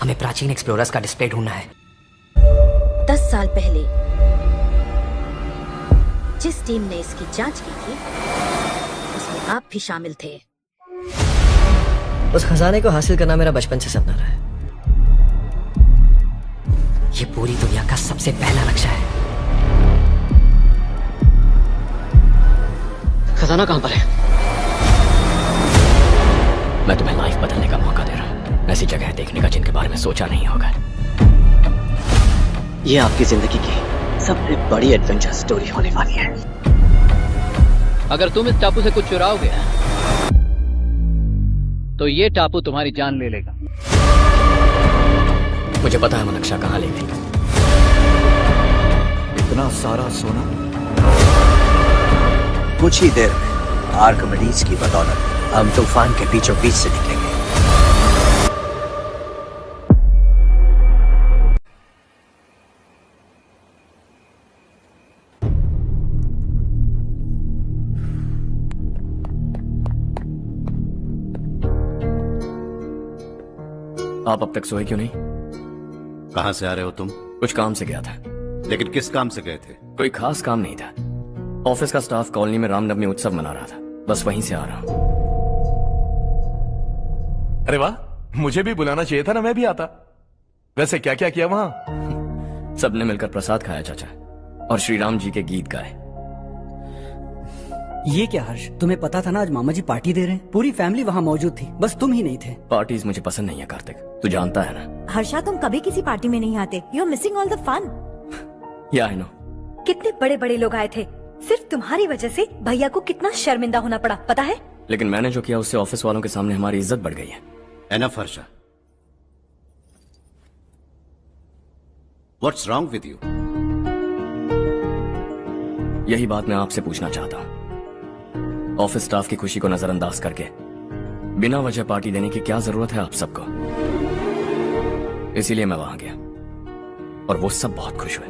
हमें प्राचीन एक्सप्लोरर्स का डिस्प्ले ढूंढना है। 10 साल पहले जिस टीम ने इसकी जांच की थी उसमें आप भी शामिल थे। उस खजाने को हासिल करना मेरा बचपन से सपना रहा है। ये पूरी दुनिया का सबसे पहला नक्शा है। खजाना कहां पर है? मैं तुम्हें लाइफ बदलने का मौका दे रहा हूं। ऐसी जगह देखने का जिनके बारे में सोचा नहीं होगा। ये आपकी जिंदगी की सबसे बड़ी एडवेंचर स्टोरी होने वाली है। अगर तुम इस टापू से कुछ चुराओगे तो ये टापू तुम्हारी जान ले लेगा। मुझे पता है वो नक्शा कहां ले गई। इतना सारा सोना कुछ ही देर में आर्किमिडीज की बदौलत हम तूफान के बीचों बीच से निकलेंगे। आप अब तक सोए क्यों नहीं? कहां से आ रहे हो तुम? कुछ काम से गया था। लेकिन किस काम से गए थे? कोई खास काम नहीं था। ऑफिस का स्टाफ कॉलोनी में रामनवमी उत्सव मना रहा था, बस वहीं से आ रहा हूं। अरे वाह, मुझे भी बुलाना चाहिए था ना, मैं भी आता। वैसे क्या क्या किया वहां? सबने मिलकर प्रसाद खाया चाचा, और श्री राम जी के गीत गाए। ये क्या हर्ष, तुम्हें पता था ना आज मामा जी पार्टी दे रहे हैं? पूरी फैमिली वहाँ मौजूद थी, बस तुम ही नहीं थे। पार्टीज मुझे पसंद नहीं है कार्तिक, तू जानता है ना। हर्षा, तुम कभी किसी पार्टी में नहीं आते। You are missing all the fun. Yeah I no. कितने बड़े बड़े लोग आए थे, सिर्फ तुम्हारी वजह से भैया को कितना शर्मिंदा होना पड़ा, पता है? लेकिन मैंने जो किया उससे ऑफिस वालों के सामने हमारी इज्जत बढ़ गई है। Enough Harsha, what's wrong with you? यही बात मैं आपसे पूछना चाहता हूँ। ऑफिस स्टाफ की खुशी को नजरअंदाज करके बिना वजह पार्टी देने की क्या जरूरत है आप सबको? इसीलिए मैं वहां गया और वो सब बहुत खुश हुए।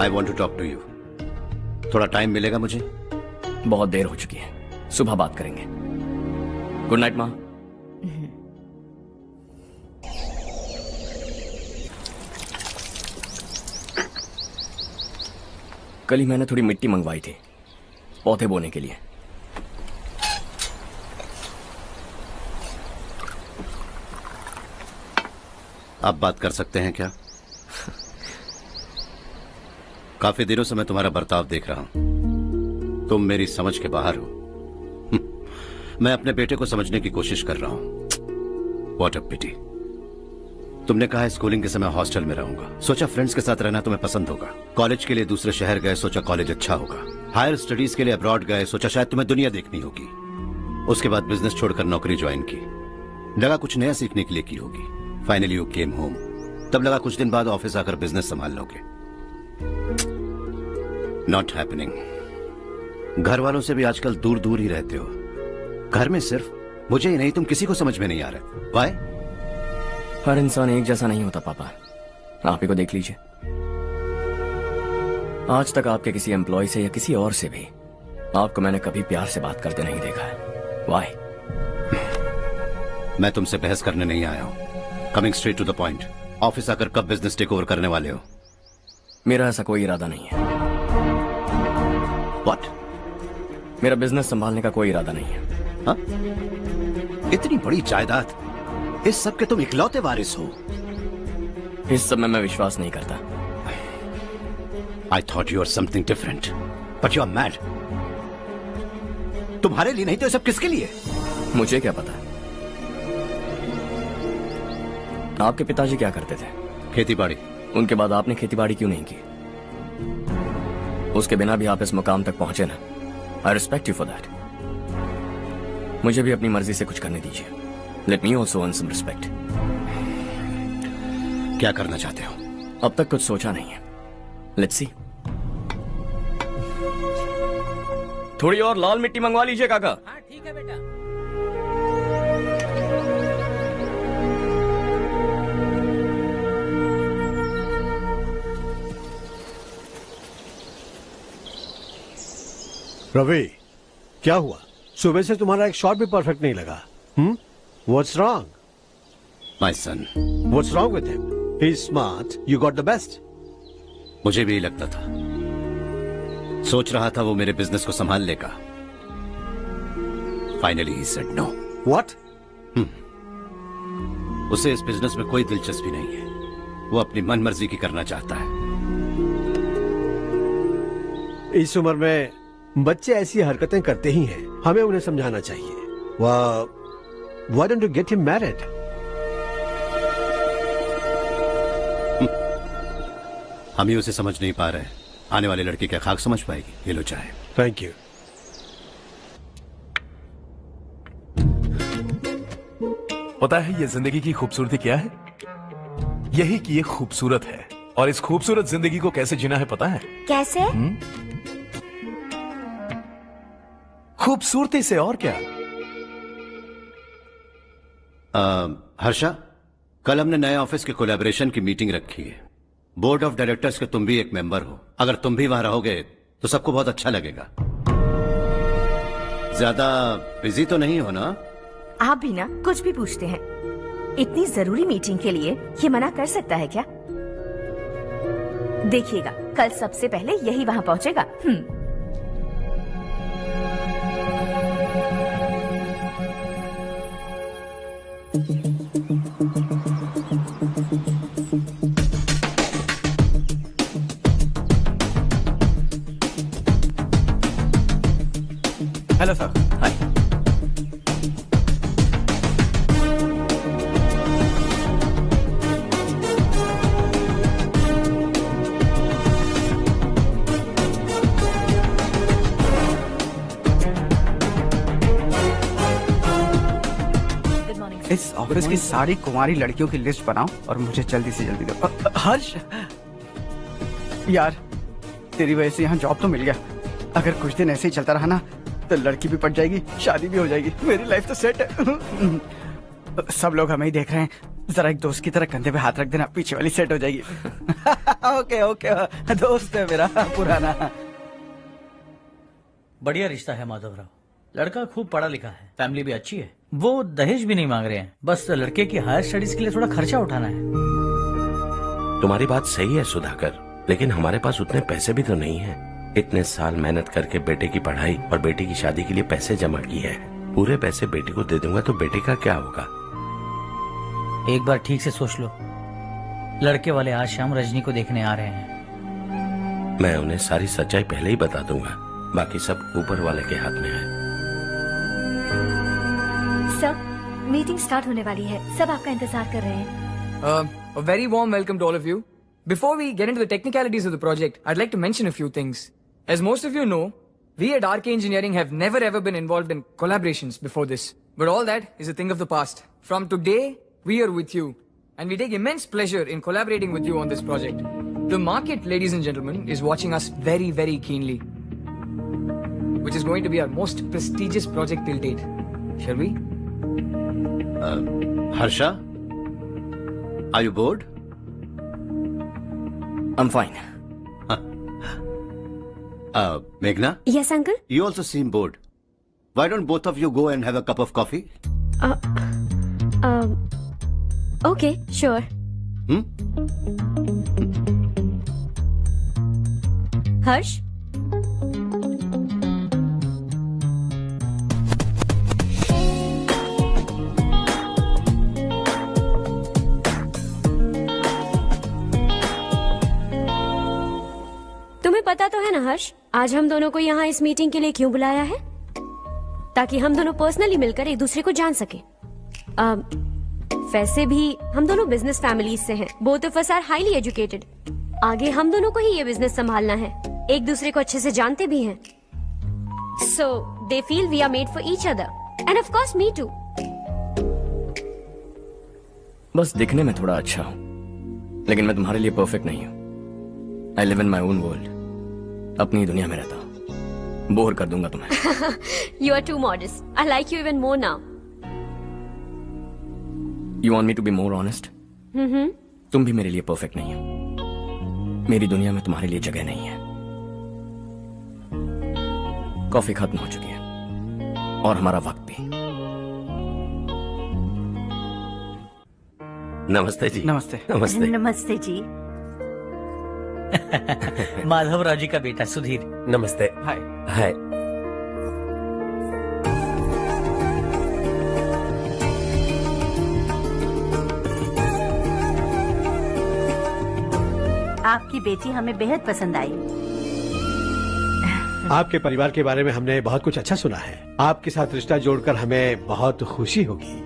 I want to talk to you. थोड़ा टाइम मिलेगा मुझे? बहुत देर हो चुकी है, सुबह बात करेंगे। गुड नाइट माँ। कल ही मैंने थोड़ी मिट्टी मंगवाई थी पौधे बोने के लिए। आप बात कर सकते हैं क्या? काफी दिनों से मैं तुम्हारा बर्ताव देख रहा हूं। तुम मेरी समझ के बाहर हो। मैं अपने बेटे को समझने की कोशिश कर रहा हूं। व्हाट अ पिटी। तुमने कहा स्कूलिंग के समय हॉस्टल में रहूंगा, सोचा फ्रेंड्स के साथ रहना तुम्हें पसंद होगा। कॉलेज के लिए दूसरे शहर गए, सोचा कॉलेज अच्छा होगा। हायर स्टडीज के लिए अब्रॉड गए, सोचा शायद तुम्हें दुनिया देखनी होगी। उसके बाद बिजनेस छोड़कर नौकरी ज्वाइन की, लगा कुछ नया सीखने के लिए की होगी। फाइनली यू केम होम, तब लगा कुछ दिन बाद ऑफिस आकर बिजनेस संभाल लोगे। Not happening. घर वालों से भी आजकल दूर दूर ही रहते हो। घर में सिर्फ मुझे ही नहीं, तुम किसी को समझ में नहीं आ रहे। व्हाई? हर इंसान एक जैसा नहीं होता पापा, आप ही को देख लीजिए। आज तक आपके किसी एम्प्लॉय से या किसी और से भी आपको मैंने कभी प्यार से बात करते नहीं देखा है। व्हाई? मैं तुमसे बहस करने नहीं आया हूं। Coming straight to the point, office आकर कब बिजनेस टेक ओवर करने वाले हो? मेरा ऐसा कोई इरादा नहीं है। व्हाट? मेरा बिजनेस संभालने का कोई इरादा नहीं है। हाँ? इतनी बड़ी जायदाद, इस सब के तुम इकलौते वारिस हो। इस सब में मैं विश्वास नहीं करता। I thought you were something different, but you are mad. तुम्हारे लिए नहीं तो ये सब किसके लिए? मुझे क्या पता। आपके पिताजी क्या करते थे? खेतीबाड़ी। उनके बाद आपने खेतीबाड़ी क्यों नहीं की? उसके बिना भी आप इस मुकाम तक पहुंचे ना। I respect you for that. मुझे भी अपनी मर्जी से कुछ करने दीजिए। Let me also earn some respect. क्या करना चाहते हो? अब तक कुछ सोचा नहीं है। Let's see. थोड़ी और लाल मिट्टी मंगवा लीजिए काका। हाँ ठीक है बेटा। रवि, क्या हुआ? सुबह से तुम्हारा एक शॉट भी परफेक्ट नहीं लगा। What's wrong? My son. What's wrong with him? He's smart. You got the best. मुझे भी लगता था, सोच रहा था वो मेरे बिजनेस को संभाल लेगा। Finally he said no. What? उसे इस बिजनेस में कोई दिलचस्पी नहीं है, वो अपनी मनमर्जी की करना चाहता है। इस उम्र में बच्चे ऐसी हरकतें करते ही हैं, हमें उन्हें समझाना चाहिए। Why don't you get him married? हम ही उसे समझ नहीं पा रहे, आने वाली लड़की क्या खाक समझ पाएगी? ये लो चाहे। Thank you. पता है ये जिंदगी की खूबसूरती क्या है? यही कि ये खूबसूरत है, और इस खूबसूरत जिंदगी को कैसे जीना है पता है? कैसे? खूबसूरती से, और क्या। हर्षा, कल हमने नए ऑफिस के कोलैबोरेशन की मीटिंग रखी है। बोर्ड ऑफ डायरेक्टर्स के तुम भी एक मेंबर हो। अगर तुम भी वहां रहोगे तो सबको बहुत अच्छा लगेगा। ज्यादा बिजी तो नहीं हो ना? आप भी ना कुछ भी पूछते हैं। इतनी जरूरी मीटिंग के लिए ये मना कर सकता है क्या? देखिएगा, कल सबसे पहले यही वहां पहुंचेगा। Hello sir. हाय। इस ऑफिस की सारी कुंवारी लड़कियों की लिस्ट बनाओ और मुझे जल्दी से जल्दी दो। हर्ष, यार तेरी वजह से यहाँ जॉब तो मिल गया। अगर कुछ दिन ऐसे ही चलता रहा ना तो लड़की भी पट जाएगी, शादी भी हो जाएगी, मेरी लाइफ तो सेट है। सब लोग हमें ही देख रहे हैं, जरा एक दोस्त की तरह कंधे पे हाथ रख देना, पीछे वाली सेट हो जाएगी। ओके ओके, दोस्त है मेरा पुराना। बढ़िया रिश्ता है माधव राव। लड़का खूब पढ़ा लिखा है, फैमिली भी अच्छी है। वो दहेज भी नहीं मांग रहे हैं, बस लड़के की हायर स्टडीज के लिए थोड़ा खर्चा उठाना है। तुम्हारी बात सही है सुधाकर, लेकिन हमारे पास उतने पैसे भी तो नहीं है। इतने साल मेहनत करके बेटे की पढ़ाई और बेटे की शादी के लिए पैसे जमा किए हैं। पूरे पैसे बेटे को दे दूंगा तो बेटे का क्या होगा? एक बार ठीक से सोच लो। लड़के वाले आज शाम रजनी को देखने आ रहे हैं। मैं उन्हें सारी सच्चाई पहले ही बता दूंगा, बाकी सब ऊपर वाले के हाथ में है। सर, मीटिंग स्टार्ट होने वाली है, सब आपका इंतजार कर रहे हैं। A very warm welcome to all of you. Before we get into the technicalities of the project, I'd like to mention a few things. As most of you know, we at RK Engineering have never ever been involved in collaborations before this. But all that is a thing of the past. From today, we are with you. And we take immense pleasure in collaborating with you on this project. The market, ladies and gentlemen, is watching us very, very keenly. Which is going to be our most prestigious project till date. Shall we? Harsha, are you bored? I'm fine. Meghna? Yes, uncle. You also seem bored. Why don't both of you go and have a cup of coffee? Okay, sure. Harsh? तुम्हें पता तो है ना हर्ष, आज हम दोनों को यहाँ इस मीटिंग के लिए क्यों बुलाया है? ताकि हम दोनों पर्सनली मिलकर एक दूसरे को जान सके। वैसे भी हम दोनों बिजनेस फैमिलीज से हैं। Both of us are highly educated. आगे हम दोनों को ही ये बिजनेस संभालना है, एक दूसरे को अच्छे से जानते भी हैं। So they feel we are made for each other and of course me too. बस दिखने में थोड़ा अच्छा हूँ, लेकिन मैं तुम्हारे लिए परफेक्ट नहीं हूँ। I live in my own world, अपनी दुनिया में रहता हूँ। बोर कर दूंगा तुम्हें। You are too modest. I like you even more now. You want me to be more honest? तुम भी मेरे लिए परफेक्ट नहीं हो। मेरी दुनिया में तुम्हारे लिए जगह नहीं है। कॉफी खत्म हो चुकी है और हमारा वक्त भी। नमस्ते जी। नमस्ते। नमस्ते। नमस्ते जी। माधवराव जी का बेटा सुधीर। नमस्ते। हाय। हाय। आपकी बेटी हमें बेहद पसंद आई। आपके परिवार के बारे में हमने बहुत कुछ अच्छा सुना है। आपके साथ रिश्ता जोड़कर हमें बहुत खुशी होगी।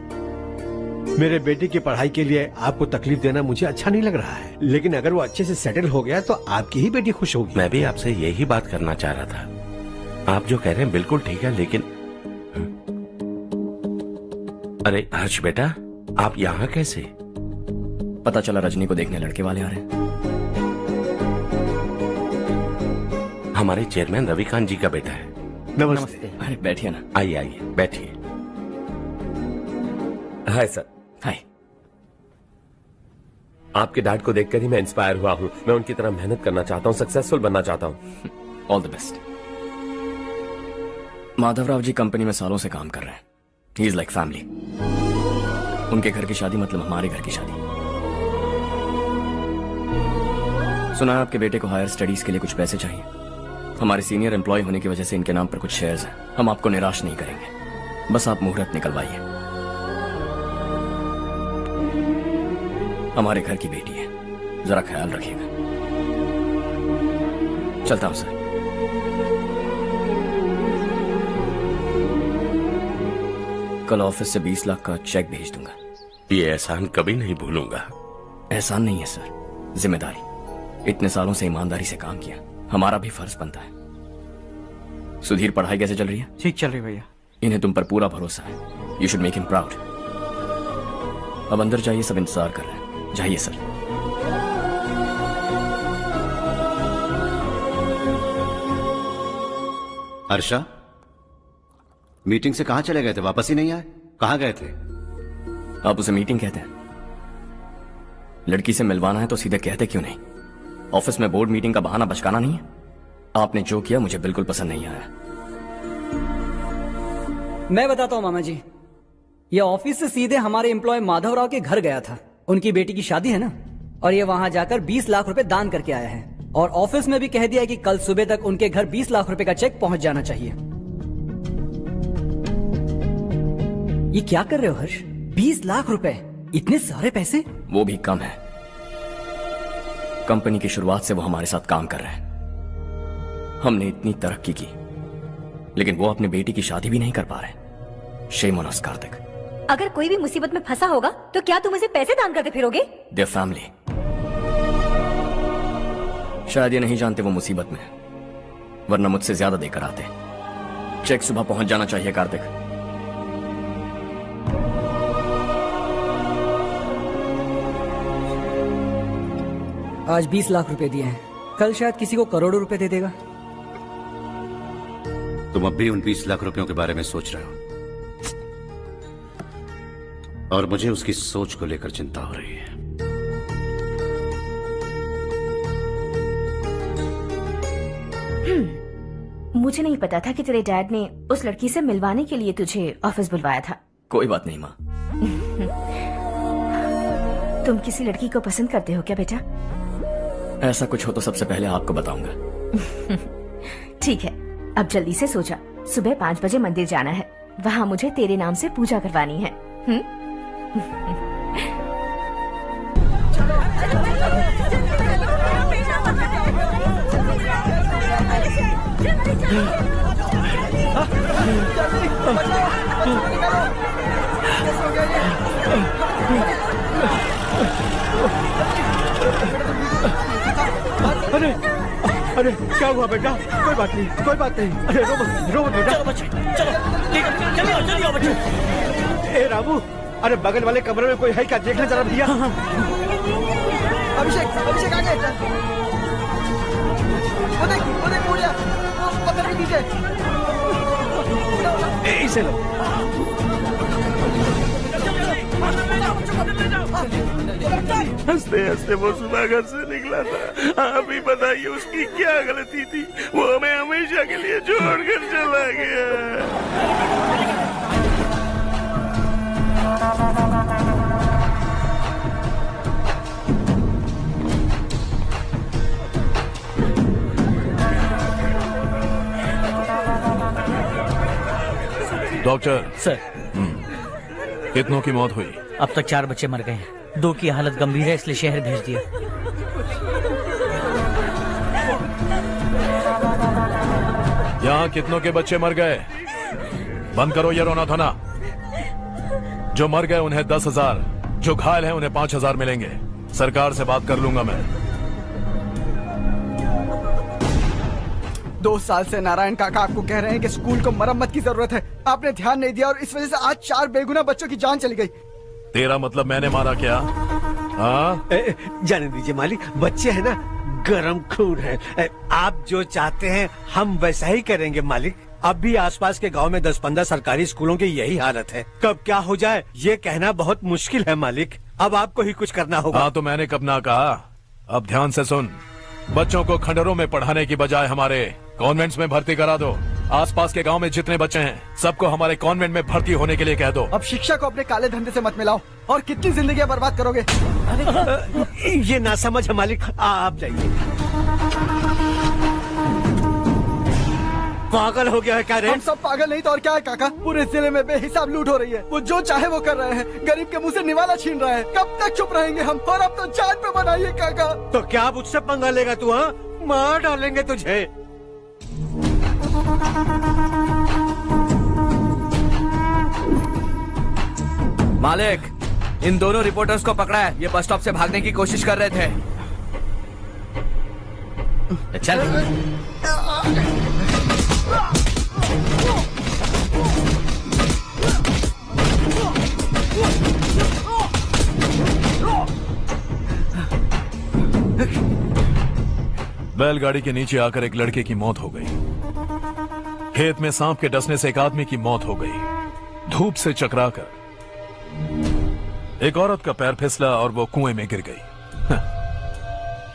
मेरे बेटे की पढ़ाई के लिए आपको तकलीफ देना मुझे अच्छा नहीं लग रहा है, लेकिन अगर वो अच्छे से सेटल हो गया तो आपकी ही बेटी खुश होगी। मैं भी आपसे यही बात करना चाह रहा था। आप जो कह रहे हैं बिल्कुल ठीक है, लेकिन अरे हर्ष बेटा, आप यहाँ कैसे? पता चला रजनी को देखने लड़के वाले आ रहे हैं। हमारे चेयरमैन रविकांत जी का बेटा है। नमस्ते। अरे बैठिए ना। आइए आइए बैठिए। Hi sir. हाय। आपके डैड को देखकर ही मैं इंस्पायर हुआ हूँ। मैं उनकी तरह मेहनत करना चाहता हूँ, सक्सेसफुल बनना चाहता हूँ। All the best. Madhavrao ji company में सालों से काम कर रहे हैं। He is like family. उनके घर की शादी मतलब हमारे घर की शादी। सुना है आपके बेटे को हायर स्टडीज के लिए कुछ पैसे चाहिए। हमारे सीनियर एम्प्लॉय होने की वजह से इनके नाम पर कुछ शेयर्स हैं। हम आपको निराश नहीं करेंगे, बस आप मुहूर्त निकलवाइए। हमारे घर की बेटी है, जरा ख्याल रखिएगा। चलता हूं सर। कल ऑफिस से 20 लाख का चेक भेज दूंगा। ये एहसान कभी नहीं भूलूंगा। एहसान नहीं है सर, जिम्मेदारी। इतने सालों से ईमानदारी से काम किया, हमारा भी फर्ज बनता है। सुधीर, पढ़ाई कैसे चल रही है? ठीक चल रही भैया। इन्हें तुम पर पूरा भरोसा है। You should make him proud. अब अंदर जाइए, सब इंतजार कर रहे हैं। जाइए सर। हर्षा, मीटिंग से कहां चले गए थे? वापस ही नहीं आए? कहां गए थे? आप उसे मीटिंग कहते हैं? लड़की से मिलवाना है तो सीधे कहते क्यों नहीं? ऑफिस में बोर्ड मीटिंग का बहाना बचकाना नहीं है। आपने जो किया मुझे बिल्कुल पसंद नहीं आया। मैं बताता हूँ मामा जी, ये ऑफिस से सीधे हमारे एम्प्लॉय माधवराव के घर गया था। उनकी बेटी की शादी है ना, और ये वहां जाकर 20 लाख रुपए दान करके आया है। और ऑफिस में भी कह दिया है कि कल सुबह तक उनके घर 20 लाख रुपए का चेक पहुंच जाना चाहिए। ये क्या कर रहे हो हर्ष? 20 लाख रुपए, इतने सारे पैसे? वो भी कम है। कंपनी की शुरुआत से वो हमारे साथ काम कर रहे हैं। हमने इतनी तरक्की की, लेकिन वो अपनी बेटी की शादी भी नहीं कर पा रहे। Shame on us Kartik. अगर कोई भी मुसीबत में फंसा होगा तो क्या तुम उसे पैसे दान करते फिरोगे? Their family. शायद ये नहीं जानते वो मुसीबत में है, वरना मुझसे ज्यादा देकर आते। चेक सुबह पहुंच जाना चाहिए कार्तिक। आज 20 लाख रुपए दिए हैं, कल शायद किसी को करोड़ों रुपए दे देगा। तुम अब भी उन 20 लाख रुपयों के बारे में सोच रहे हो, और मुझे उसकी सोच को लेकर चिंता हो रही है। मुझे नहीं पता था कि तेरे डैड ने उस लड़की से मिलवाने के लिए तुझे ऑफिस बुलवाया था। कोई बात नहीं माँ। तुम किसी लड़की को पसंद करते हो क्या बेटा? ऐसा कुछ हो तो सबसे पहले आपको बताऊंगा। ठीक है, अब जल्दी से सो जा। सुबह 5 बजे मंदिर जाना है, वहाँ मुझे तेरे नाम से पूजा करवानी है। अरे अरे क्या हुआ बेटा? कोई बात नहीं, कोई बात नहीं। अरे रो मत बेटा। चलो बच्चे, चलो जल्दी आओ बच्चे। ए रामू, अरे बगल वाले कमरे में कोई है क्या? देखना जरा भैया। अभिषेक, अभिषेक आगे। वो देख पूजा, वो पत्थर के नीचे। इसे लो। हंसते हंसते वो सुबह घर से निकला था। आप ही बताइए उसकी क्या गलती थी? वो हमें हमेशा के लिए छोड़कर चला गया। डॉक्टर सर, कितनों की मौत हुई? अब तक 4 बच्चे मर गए हैं। 2 की हालत गंभीर है, इसलिए शहर भेज दिया। यहाँ कितनों के बच्चे मर गए? बंद करो ये रोना धोना। जो मर गए उन्हें 10,000, जो घायल हैं उन्हें 5,000 मिलेंगे। सरकार से बात कर लूंगा मैं। 2 साल से नारायण काका आपको कह रहे हैं कि स्कूल को मरम्मत की जरूरत है। आपने ध्यान नहीं दिया और इस वजह से आज 4 बेगुनाह बच्चों की जान चली गई। तेरा मतलब मैंने मारा क्या? हाँ, जाने दीजिए मालिक, बच्चे हैं ना, गरम खून है। आप जो चाहते हैं हम वैसा ही करेंगे मालिक। अब भी आसपास के गांव में 10-15 सरकारी स्कूलों की यही हालत है। कब क्या हो जाए ये कहना बहुत मुश्किल है मालिक। अब आपको ही कुछ करना होगा। हाँ तो मैंने कब ना कहा। अब ध्यान से सुन, बच्चों को खंडरों में पढ़ाने की बजाय हमारे कॉन्वेंट्स में भर्ती करा दो। आसपास के गांव में जितने बच्चे हैं सबको हमारे कॉन्वेंट में भर्ती होने के लिए कह दो। अब शिक्षा को अपने काले धंधे से मत मिलाओ। और कितनी जिंदगियां बर्बाद करोगे? ये ना समझ है मालिक, आप जाइए। पागल हो गया है क्या रे? हम सब पागल नहीं तो और क्या है काका। पूरे जिले में बेहिसाब लूट हो रही है। वो जो चाहे वो कर रहे हैं। गरीब के मुंह से निवाला छीन रहे हैं। कब तक चुप रहेंगे हम? और अब तो जान पे बनाइए काका। तो क्या मुझसे पंगा लेगा तू? हाँ, मार डालेंगे तुझे। मालिक, इन दोनों रिपोर्टर्स को पकड़ा है। ये बस स्टॉप से भागने की कोशिश कर रहे थे। चल। बैलगाड़ी के नीचे आकर एक लड़के की मौत हो गई। खेत में सांप के डसने से एक आदमी की मौत हो गई। धूप से चकराकर एक औरत का पैर फिसला और वो कुएं में गिर गई।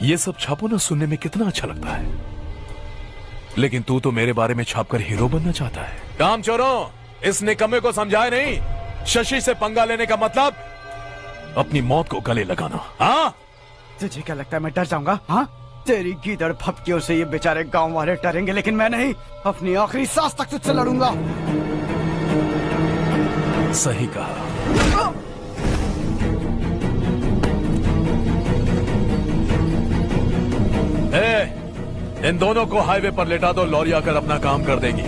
ये सब छापो ना, सुनने में कितना अच्छा लगता है। लेकिन तू तो मेरे बारे में छापकर हीरो बनना चाहता है। काम चोरों, इस निकम्मे को समझाए नहीं। शशि से पंगा लेने का मतलब अपनी मौत को गले लगाना। हाँ, तुझे क्या लगता है मैं डर जाऊंगा? हाँ, तेरी गीदड़ फपकियों से ये बेचारे गांव वाले डरेंगे, लेकिन मैं नहीं। अपनी आखिरी सांस तक तुझसे लड़ूंगा। सही कहा। इन दोनों को हाईवे पर लेटा दो। लॉरी आकर अपना काम कर देगी।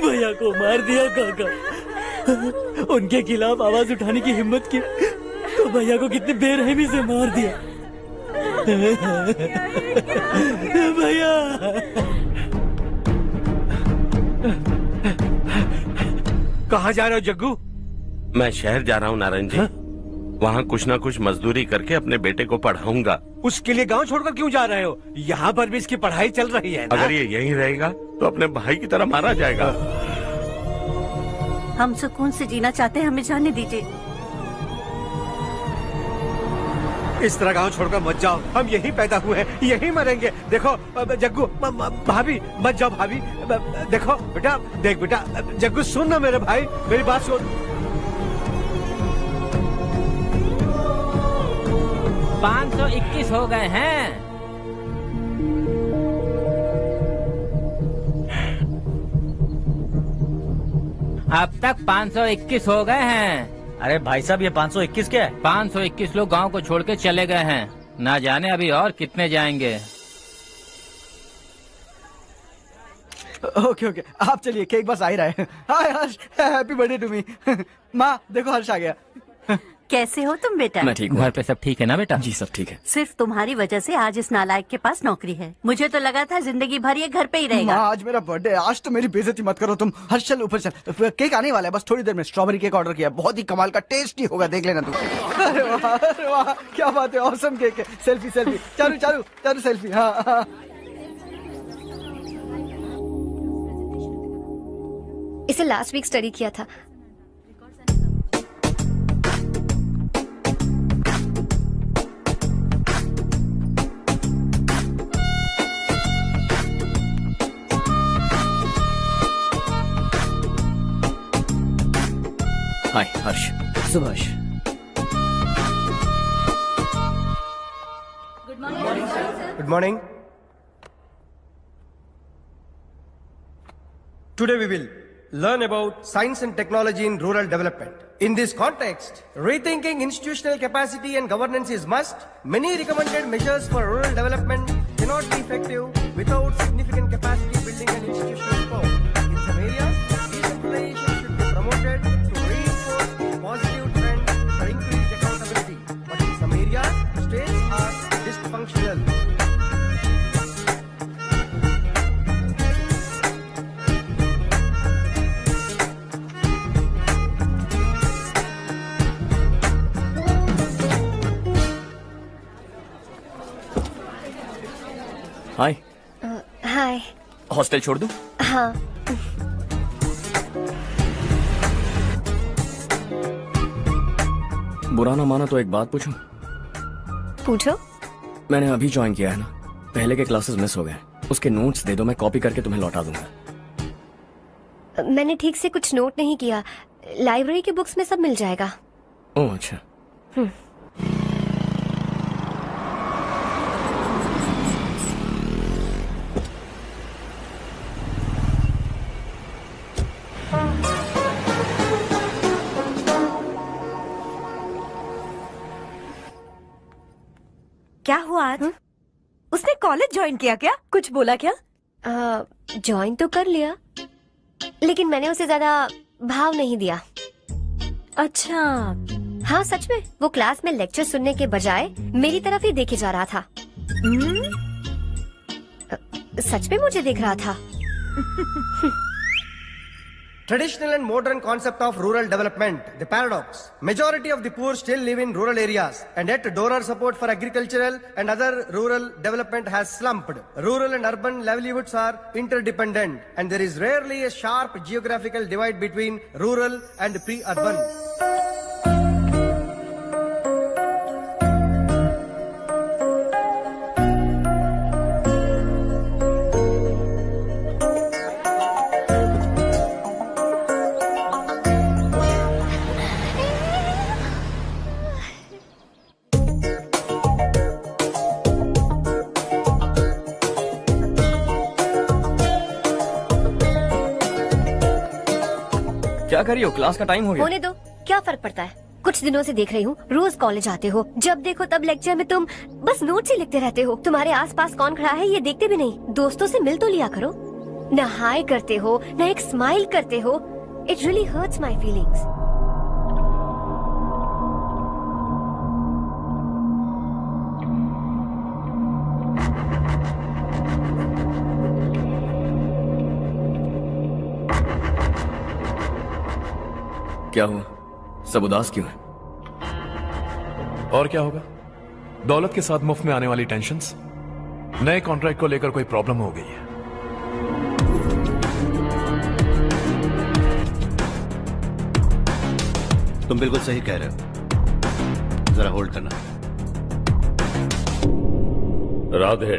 भैया को मार दिया काका। उनके खिलाफ आवाज उठाने की हिम्मत की तो भैया को कितनी बेरहमी से मार दिया। भैया कहाँ जा रहे हो जग्गू? मैं शहर जा रहा हूँ नारायण जी। वहाँ कुछ ना कुछ मजदूरी करके अपने बेटे को पढ़ाऊंगा। उसके लिए गांव छोड़कर क्यों जा रहे हो? यहाँ पर भी इसकी पढ़ाई चल रही है ना? अगर ये यहीं रहेगा तो अपने भाई की तरह मारा जाएगा। हम सुकून से जीना चाहते हैं, हमें जाने दीजिए। इस तरह गांव छोड़कर मत जाओ। हम यहीं पैदा हुए हैं, यहीं मरेंगे। देखो जग्गू, भाभी मत जाओ। भाभी देखो बेटा, देख बेटा, जग्गू सुन ना मेरे भाई, मेरी बात सुन। 521 हो गए हैं। अब तक 521 हो गए हैं। अरे भाई साहब, ये 521 क्या है? 521 लोग गांव को छोड़ के चले गए हैं। ना जाने अभी और कितने जाएंगे। ओके ओके, आप चलिए, केक बस आ ही रहा है। हाय हर्ष, हैप्पी बर्थडे टू मी। माँ देखो, हर्ष आ गया। कैसे हो तुम बेटा? मैं ठीक हूँ। घर पे सब ठीक है ना बेटा? जी सब ठीक है। सिर्फ तुम्हारी वजह से आज इस नालायक के पास नौकरी है। मुझे तो लगा था जिंदगी भर ये घर पे ही रहेगा। माँ आज मेरा बर्थडे है, आज तो मेरी बेइज्जती मत करो तुम। हर्ष चल ऊपर चल, केक आने वाला है बस थोड़ी देर में। स्ट्रॉबेरी केक ऑर्डर किया, बहुत ही कमाल का टेस्टी होगा, देख लेना तुम। अरे वाह, क्या बात है, ऑसम केक है। Selfie selfie, Charu Charu Charu selfie. हाँ, इसे लास्ट वीक स्टडी किया था। Hi Harsh. Subhash, Good morning. Today we will learn about science and technology in rural development. In this context, rethinking institutional capacity and governance is must. Many recommended measures for rural development cannot be effective without significant capacity building and institutional support. In some areas, decentralization should be promoted to reinforce positive trend for increased accountability. But in some areas, states are dysfunctional. Hi hi. Hostel छोड़ दूं? हाँ। बुरा ना माना तो एक बात पूछूं? पूछो। मैंने अभी ज्वाइन किया है ना, पहले के क्लासेस मिस हो गए, उसके नोट्स दे दो, मैं कॉपी करके तुम्हें लौटा दूंगा। मैंने ठीक से कुछ नोट नहीं किया, लाइब्रेरी की बुक्स में सब मिल जाएगा। ओह अच्छा। क्या हुआ आज? उसने कॉलेज ज्वाइन किया क्या? कुछ बोला क्या? ज्वाइन तो कर लिया, लेकिन मैंने उसे ज्यादा भाव नहीं दिया। अच्छा। हाँ सच में, वो क्लास में लेक्चर सुनने के बजाय मेरी तरफ ही देखे जा रहा था। सच में मुझे देख रहा था। Traditional and modern concept of rural development, the paradox. Majority of the poor still live in rural areas, and yet donor support for agricultural and other rural development has slumped. Rural and urban livelihoods are interdependent, and there is rarely a sharp geographical divide between rural and pre-urban. क्या कर रही हो? Class का time हो गया। होने दो, क्या फर्क पड़ता है? कुछ दिनों से देख रही हूँ, रोज कॉलेज आते हो, जब देखो तब लेक्चर में तुम बस नोट्स ही लिखते रहते हो। तुम्हारे आसपास कौन खड़ा है ये देखते भी नहीं। दोस्तों से मिल तो लिया करो। न हाय करते हो, न एक स्माइल करते हो। It really hurts my feelings. क्या हुआ? सब उदास क्यों है? और क्या होगा? दौलत के साथ मुफ्त में आने वाली टेंशन्स। नए कॉन्ट्रैक्ट को लेकर कोई प्रॉब्लम हो गई है। तुम बिल्कुल सही कह रहे हो, जरा होल्ड करना। राधे,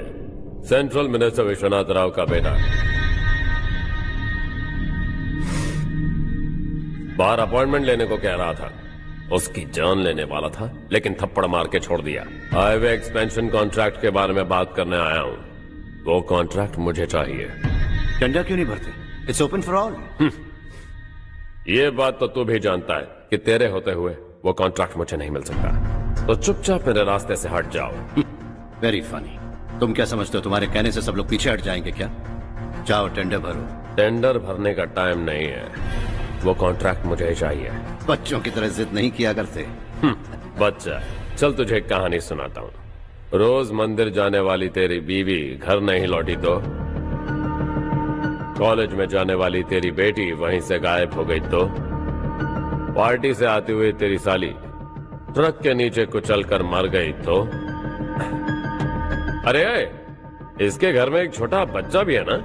सेंट्रल मिनिस्टर विश्वनाथ राव का बेटा बाहर अपॉइंटमेंट लेने को कह रहा था। उसकी जान लेने वाला था, लेकिन थप्पड़ मार के छोड़ दिया। हाईवे एक्सपेंशन कॉन्ट्रैक्ट के बारे में बात करने आया हूँ। वो कॉन्ट्रैक्ट मुझे चाहिए। टेंडर क्यों नहीं भरते? It's open for all. ये बात तो तू भी जानता है कि तेरे होते हुए वो कॉन्ट्रैक्ट मुझे नहीं मिल सकता। तो चुपचाप मेरे रास्ते से हट जाओ। Very funny. तुम क्या समझते हो तुम्हारे कहने से सब लोग पीछे हट जाएंगे क्या? जाओ टेंडर भरो। टेंडर भरने का टाइम नहीं है, वो कॉन्ट्रैक्ट मुझे ही चाहिए। बच्चों की तरह जिद नहीं किया करते। बच्चा, चल तुझे एक कहानी सुनाता हूँ। रोज मंदिर जाने वाली तेरी बीवी घर नहीं लौटी तो, कॉलेज में जाने वाली तेरी बेटी वहीं से गायब हो गई तो, पार्टी से आती हुई तेरी साली ट्रक के नीचे कुचल कर मर गई तो। अरे इसके घर में एक छोटा बच्चा भी है ना।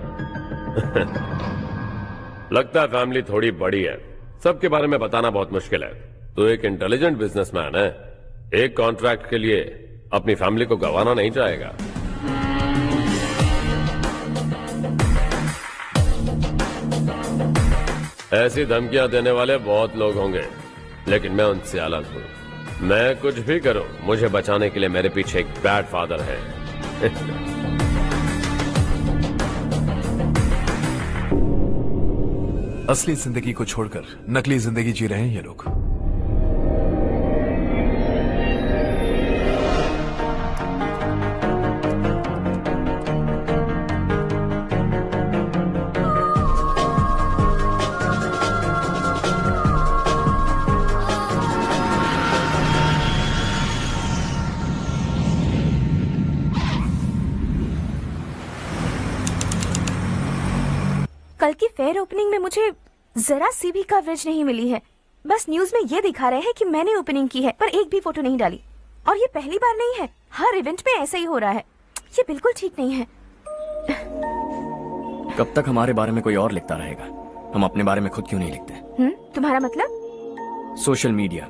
लगता है फैमिली थोड़ी बड़ी है, सबके बारे में बताना बहुत मुश्किल है। तो एक इंटेलिजेंट बिजनेसमैन है, एक कॉन्ट्रैक्ट के लिए अपनी फैमिली को गंवाना नहीं चाहेगा। ऐसी धमकियां देने वाले बहुत लोग होंगे, लेकिन मैं उनसे अलग हूं। मैं कुछ भी करूं, मुझे बचाने के लिए मेरे पीछे एक बैड फादर है। असली जिंदगी को छोड़कर नकली जिंदगी जी रहे हैं ये लोग। कल की फेयर ओपनिंग में मुझे जरा सी भी कवरेज नहीं मिली है। बस न्यूज में ये दिखा रहे हैं कि मैंने ओपनिंग की है, पर एक भी फोटो नहीं डाली। और ये पहली बार नहीं है, हर इवेंट में ऐसा ही हो रहा है। ये बिल्कुल ठीक नहीं है। कब तक हमारे बारे में कोई और लिखता रहेगा? हम अपने बारे में खुद क्यों नहीं लिखते? तुम्हारा मतलब? सोशल मीडिया,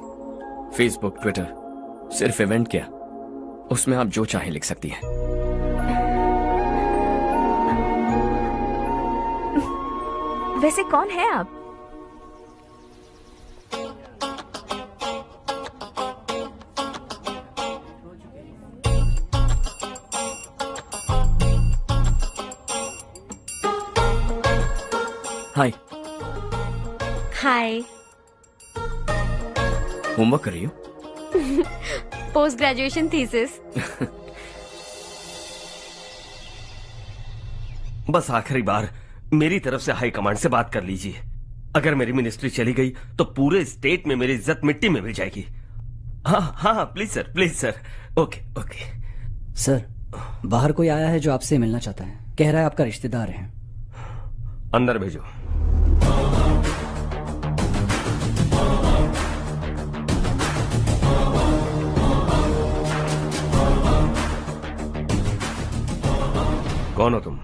फेसबुक, ट्विटर, सिर्फ इवेंट क्या, उसमें आप जो चाहे लिख सकती हैं। वैसे कौन है आप? हाय। हाय। होमवर्क कर रही हो? Post graduation thesis. बस आखिरी बार मेरी तरफ से हाई कमांड से बात कर लीजिए। अगर मेरी मिनिस्ट्री चली गई तो पूरे स्टेट में मेरी इज्जत मिट्टी में मिल जाएगी। हाँ हाँ please sir, please sir. Okay okay sir, बाहर कोई आया है जो आपसे मिलना चाहता है। कह रहा है आपका रिश्तेदार है। अंदर भेजो। कौन हो तुम?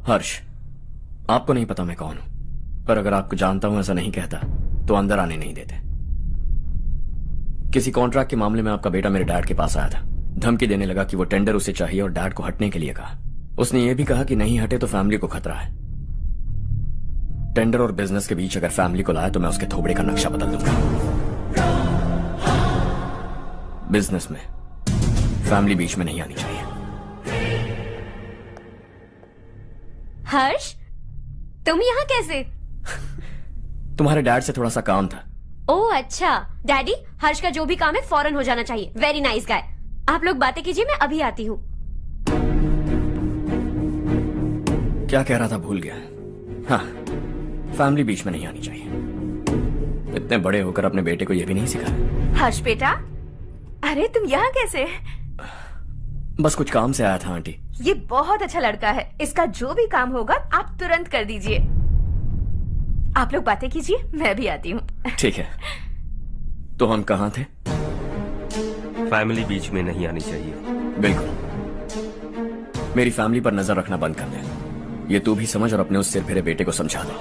हर्ष। आपको नहीं पता मैं कौन हूं, पर अगर आपको जानता हूं ऐसा नहीं कहता तो अंदर आने नहीं देते। किसी कॉन्ट्रैक्ट के मामले में आपका बेटा मेरे डैड के पास आया था। धमकी देने लगा कि वो टेंडर उसे चाहिए और डैड को हटने के लिए कहा। उसने ये भी कहा कि नहीं हटे तो फैमिली को खतरा है। टेंडर और बिजनेस के बीच अगर फैमिली को लाया तो मैं उसके थोबड़े का नक्शा बदल दूंगा। बिजनेस में फैमिली बीच में नहीं आनी चाहिए। हर्ष, तुम यहाँ कैसे? तुम्हारे डैड से थोड़ा सा काम था। ओह अच्छा। डैडी, हर्ष का जो भी काम है फौरन हो जाना चाहिए। Very nice guy. आप लोग बातें कीजिए, मैं अभी आती हूँ। क्या कह रहा था भूल गया। हाँ, फैमिली बीच में नहीं आनी चाहिए। इतने बड़े होकर अपने बेटे को यह भी नहीं सिखाया। हर्ष बेटा, अरे तुम यहाँ कैसे? बस कुछ काम से आया था आंटी। ये बहुत अच्छा लड़का है। इसका जो भी काम होगा आप तुरंत कर दीजिए। आप लोग बातें कीजिए, मैं भी आती हूँ। ठीक है। तो हम कहाँ थे? फैमिली बीच में नहीं आनी चाहिए। बिल्कुल। मेरी फैमिली पर नजर रखना बंद कर दे। ये तू भी समझ और अपने उस सिर फिरे बेटे को समझा दे।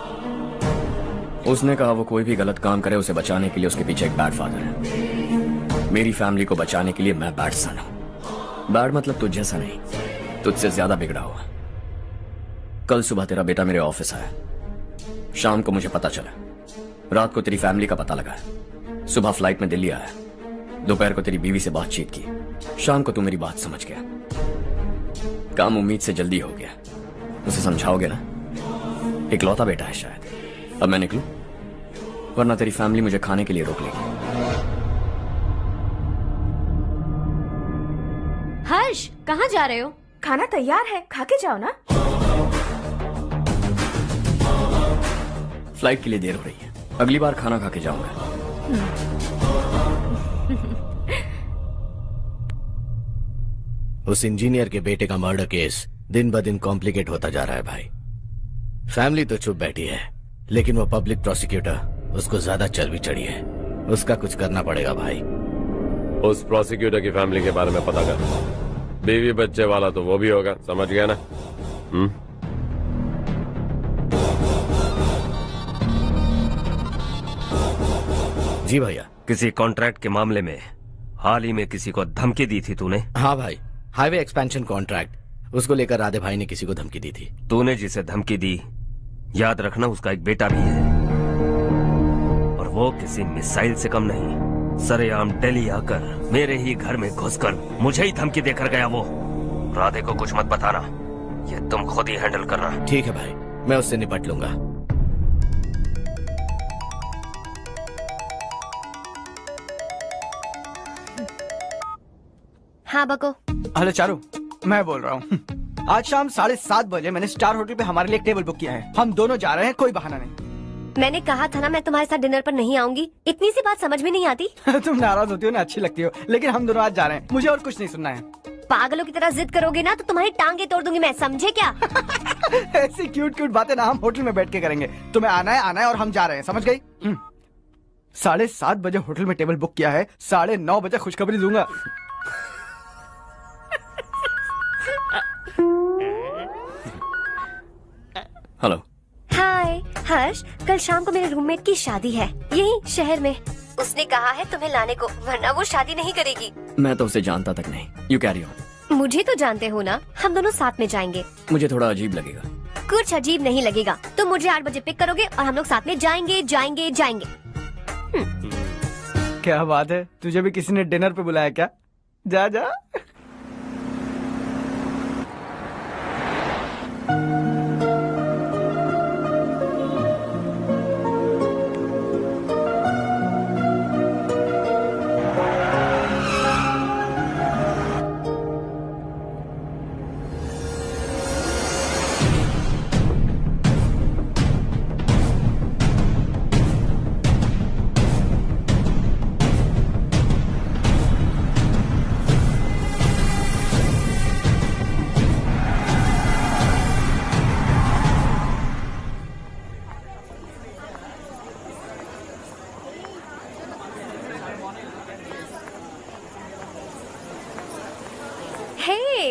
उसने कहा वो कोई भी गलत काम करे उसे बचाने के लिए उसके पीछे एक बैड फादर है। मेरी फैमिली को बचाने के लिए मैं बैड सन हूं। बैड मतलब तुझ जैसा नहीं, तुझसे ज्यादा बिगड़ा हुआ। कल सुबह तेरा बेटा मेरे ऑफिस आया। शाम को मुझे पता चला। रात को तेरी फैमिली का पता लगा। सुबह फ्लाइट में दिल्ली आया। दोपहर को तेरी बीवी से बातचीत की। शाम को तू मेरी बात समझ गया। काम उम्मीद से जल्दी हो गया। उसे समझाओगे ना? इकलौता बेटा है शायद। अब मैं निकलूं, वरना तेरी फैमिली मुझे खाने के लिए रोक लेगी। हर्ष, कहाँ जा रहे हो? खाना तैयार है, खा के जाओ ना। फ्लाइट के लिए देर हो रही है। अगली बार खाना खा के जाऊंगा। उस इंजीनियर के बेटे का मर्डर केस दिन ब दिन कॉम्प्लिकेट होता जा रहा है भाई। फैमिली तो चुप बैठी है, लेकिन वो पब्लिक प्रोसिक्यूटर उसको ज्यादा चर्बी चढ़ी है। उसका कुछ करना पड़ेगा भाई। उस प्रोसिक्यूटर की फैमिली के बारे में पता कर। बीवी बच्चे वाला तो वो भी होगा, समझ गया ना? जी भैया। किसी कॉन्ट्रैक्ट के मामले में हाल ही में किसी को धमकी दी थी तूने? हाँ भाई, हाईवे एक्सपेंशन कॉन्ट्रैक्ट, उसको लेकर राधे भाई ने किसी को धमकी दी थी। तूने जिसे धमकी दी, याद रखना उसका एक बेटा भी है, और वो किसी मिसाइल से कम नहीं। सरेआम दिल्ली आकर मेरे ही घर में घुसकर मुझे ही धमकी देकर गया वो। राधे को कुछ मत बताना, ये तुम खुद ही हैंडल करना। ठीक है भाई, मैं उससे निपट लूंगा। हाँ बको। हेलो चारू, मैं बोल रहा हूँ। आज शाम 7:30 बजे मैंने स्टार होटल पे हमारे लिए एक टेबल बुक किया है। हम दोनों जा रहे हैं, कोई बहाना नहीं। मैंने कहा था ना मैं तुम्हारे साथ डिनर पर नहीं आऊंगी। इतनी सी बात समझ में नहीं आती। तुम नाराज होती हो ना, अच्छी लगती हो, लेकिन हम दोनों आज जा रहे हैं। मुझे और कुछ नहीं सुनना है। पागलों की तरह जिद करोगे ना तो तुम्हारी टांगे तोड़ दूंगी मैं, समझे क्या? ऐसी क्यूट क्यूट बातें ना हम होटल में बैठ के करेंगे। तुम्हें आना है और हम जा रहे हैं, समझ गई? 7:30 बजे होटल में टेबल बुक किया है, 9:30 बजे खुशखबरी दूंगा। हेलो। हाय हर्ष, कल शाम को मेरे रूममेट की शादी है यही शहर में। उसने कहा है तुम्हें लाने को, वरना वो शादी नहीं करेगी। मैं तो उसे जानता तक नहीं। You carry on. मुझे तो जानते हो ना, हम दोनों साथ में जाएंगे। मुझे थोड़ा अजीब लगेगा। कुछ अजीब नहीं लगेगा। तुम मुझे 8 बजे पिक करोगे और हम लोग साथ में जाएंगे जाएंगे जाएंगे। क्या बात है, तुझे भी किसी ने डिनर पे बुलाया क्या? जा जा।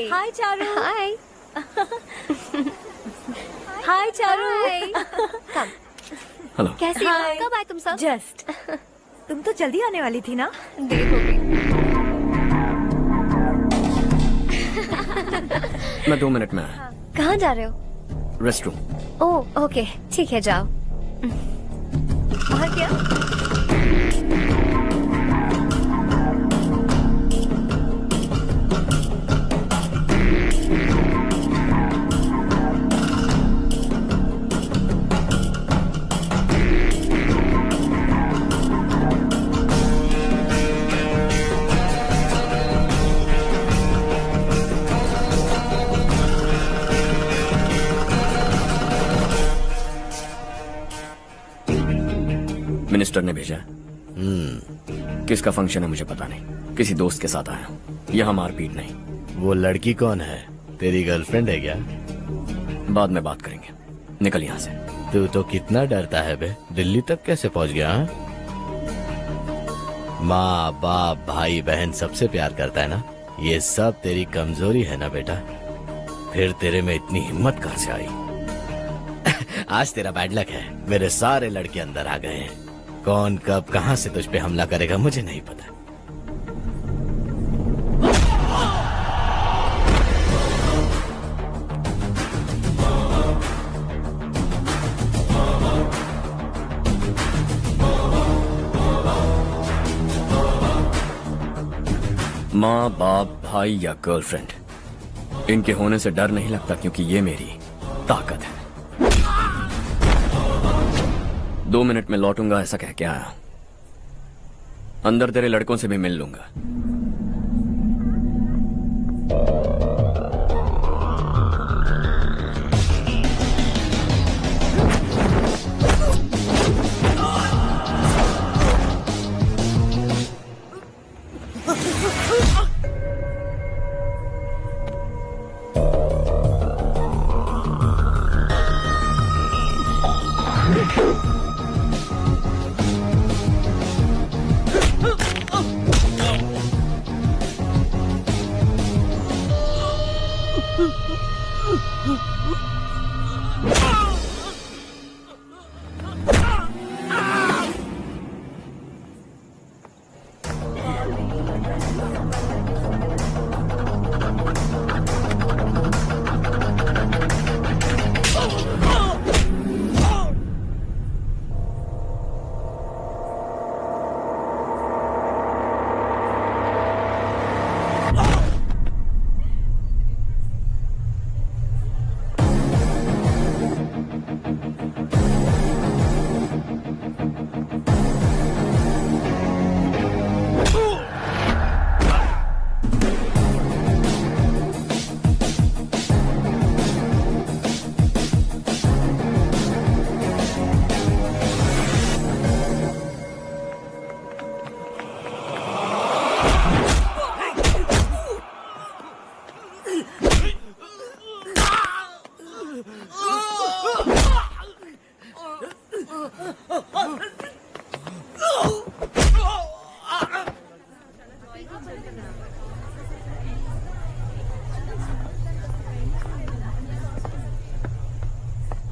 हाय चारू। हाय। हाय चारू। कम। हेलो। कैसी हो? कब आए तुम सब? जस्ट। तुम तो जल्दी आने वाली थी ना? देर हो गई। मैं 2 मिनट में आया। कहाँ जा रहे हो? रेस्टरूम। ओह ओके, ठीक है जाओ। और क्या? मिनिस्टर ने भेजा। किसका फंक्शन है मुझे पता नहीं, किसी दोस्त के साथ आया हूँ। यहाँ मारपीट नहीं। वो लड़की कौन है? तेरी गर्लफ्रेंड है क्या? बाद में बात करेंगे, निकल यहाँ से। तू तो कितना डरता है बे, दिल्ली तक कैसे पहुँच गया? माँ बाप भाई बहन सबसे प्यार करता है ना, ये सब तेरी कमजोरी है ना बेटा। फिर तेरे में इतनी हिम्मत कहाँ से आई? आज तेरा बैड लक है, मेरे सारे लड़के अंदर आ गए हैं। कौन कब कहां से तुझ पे हमला करेगा मुझे नहीं पता। माँ बाप भाई या गर्लफ्रेंड, इनके होने से डर नहीं लगता, क्योंकि ये मेरी ताकत है। 2 मिनट में लौटूंगा ऐसा कह के आया। अंदर तेरे लड़कों से भी मिल लूंगा।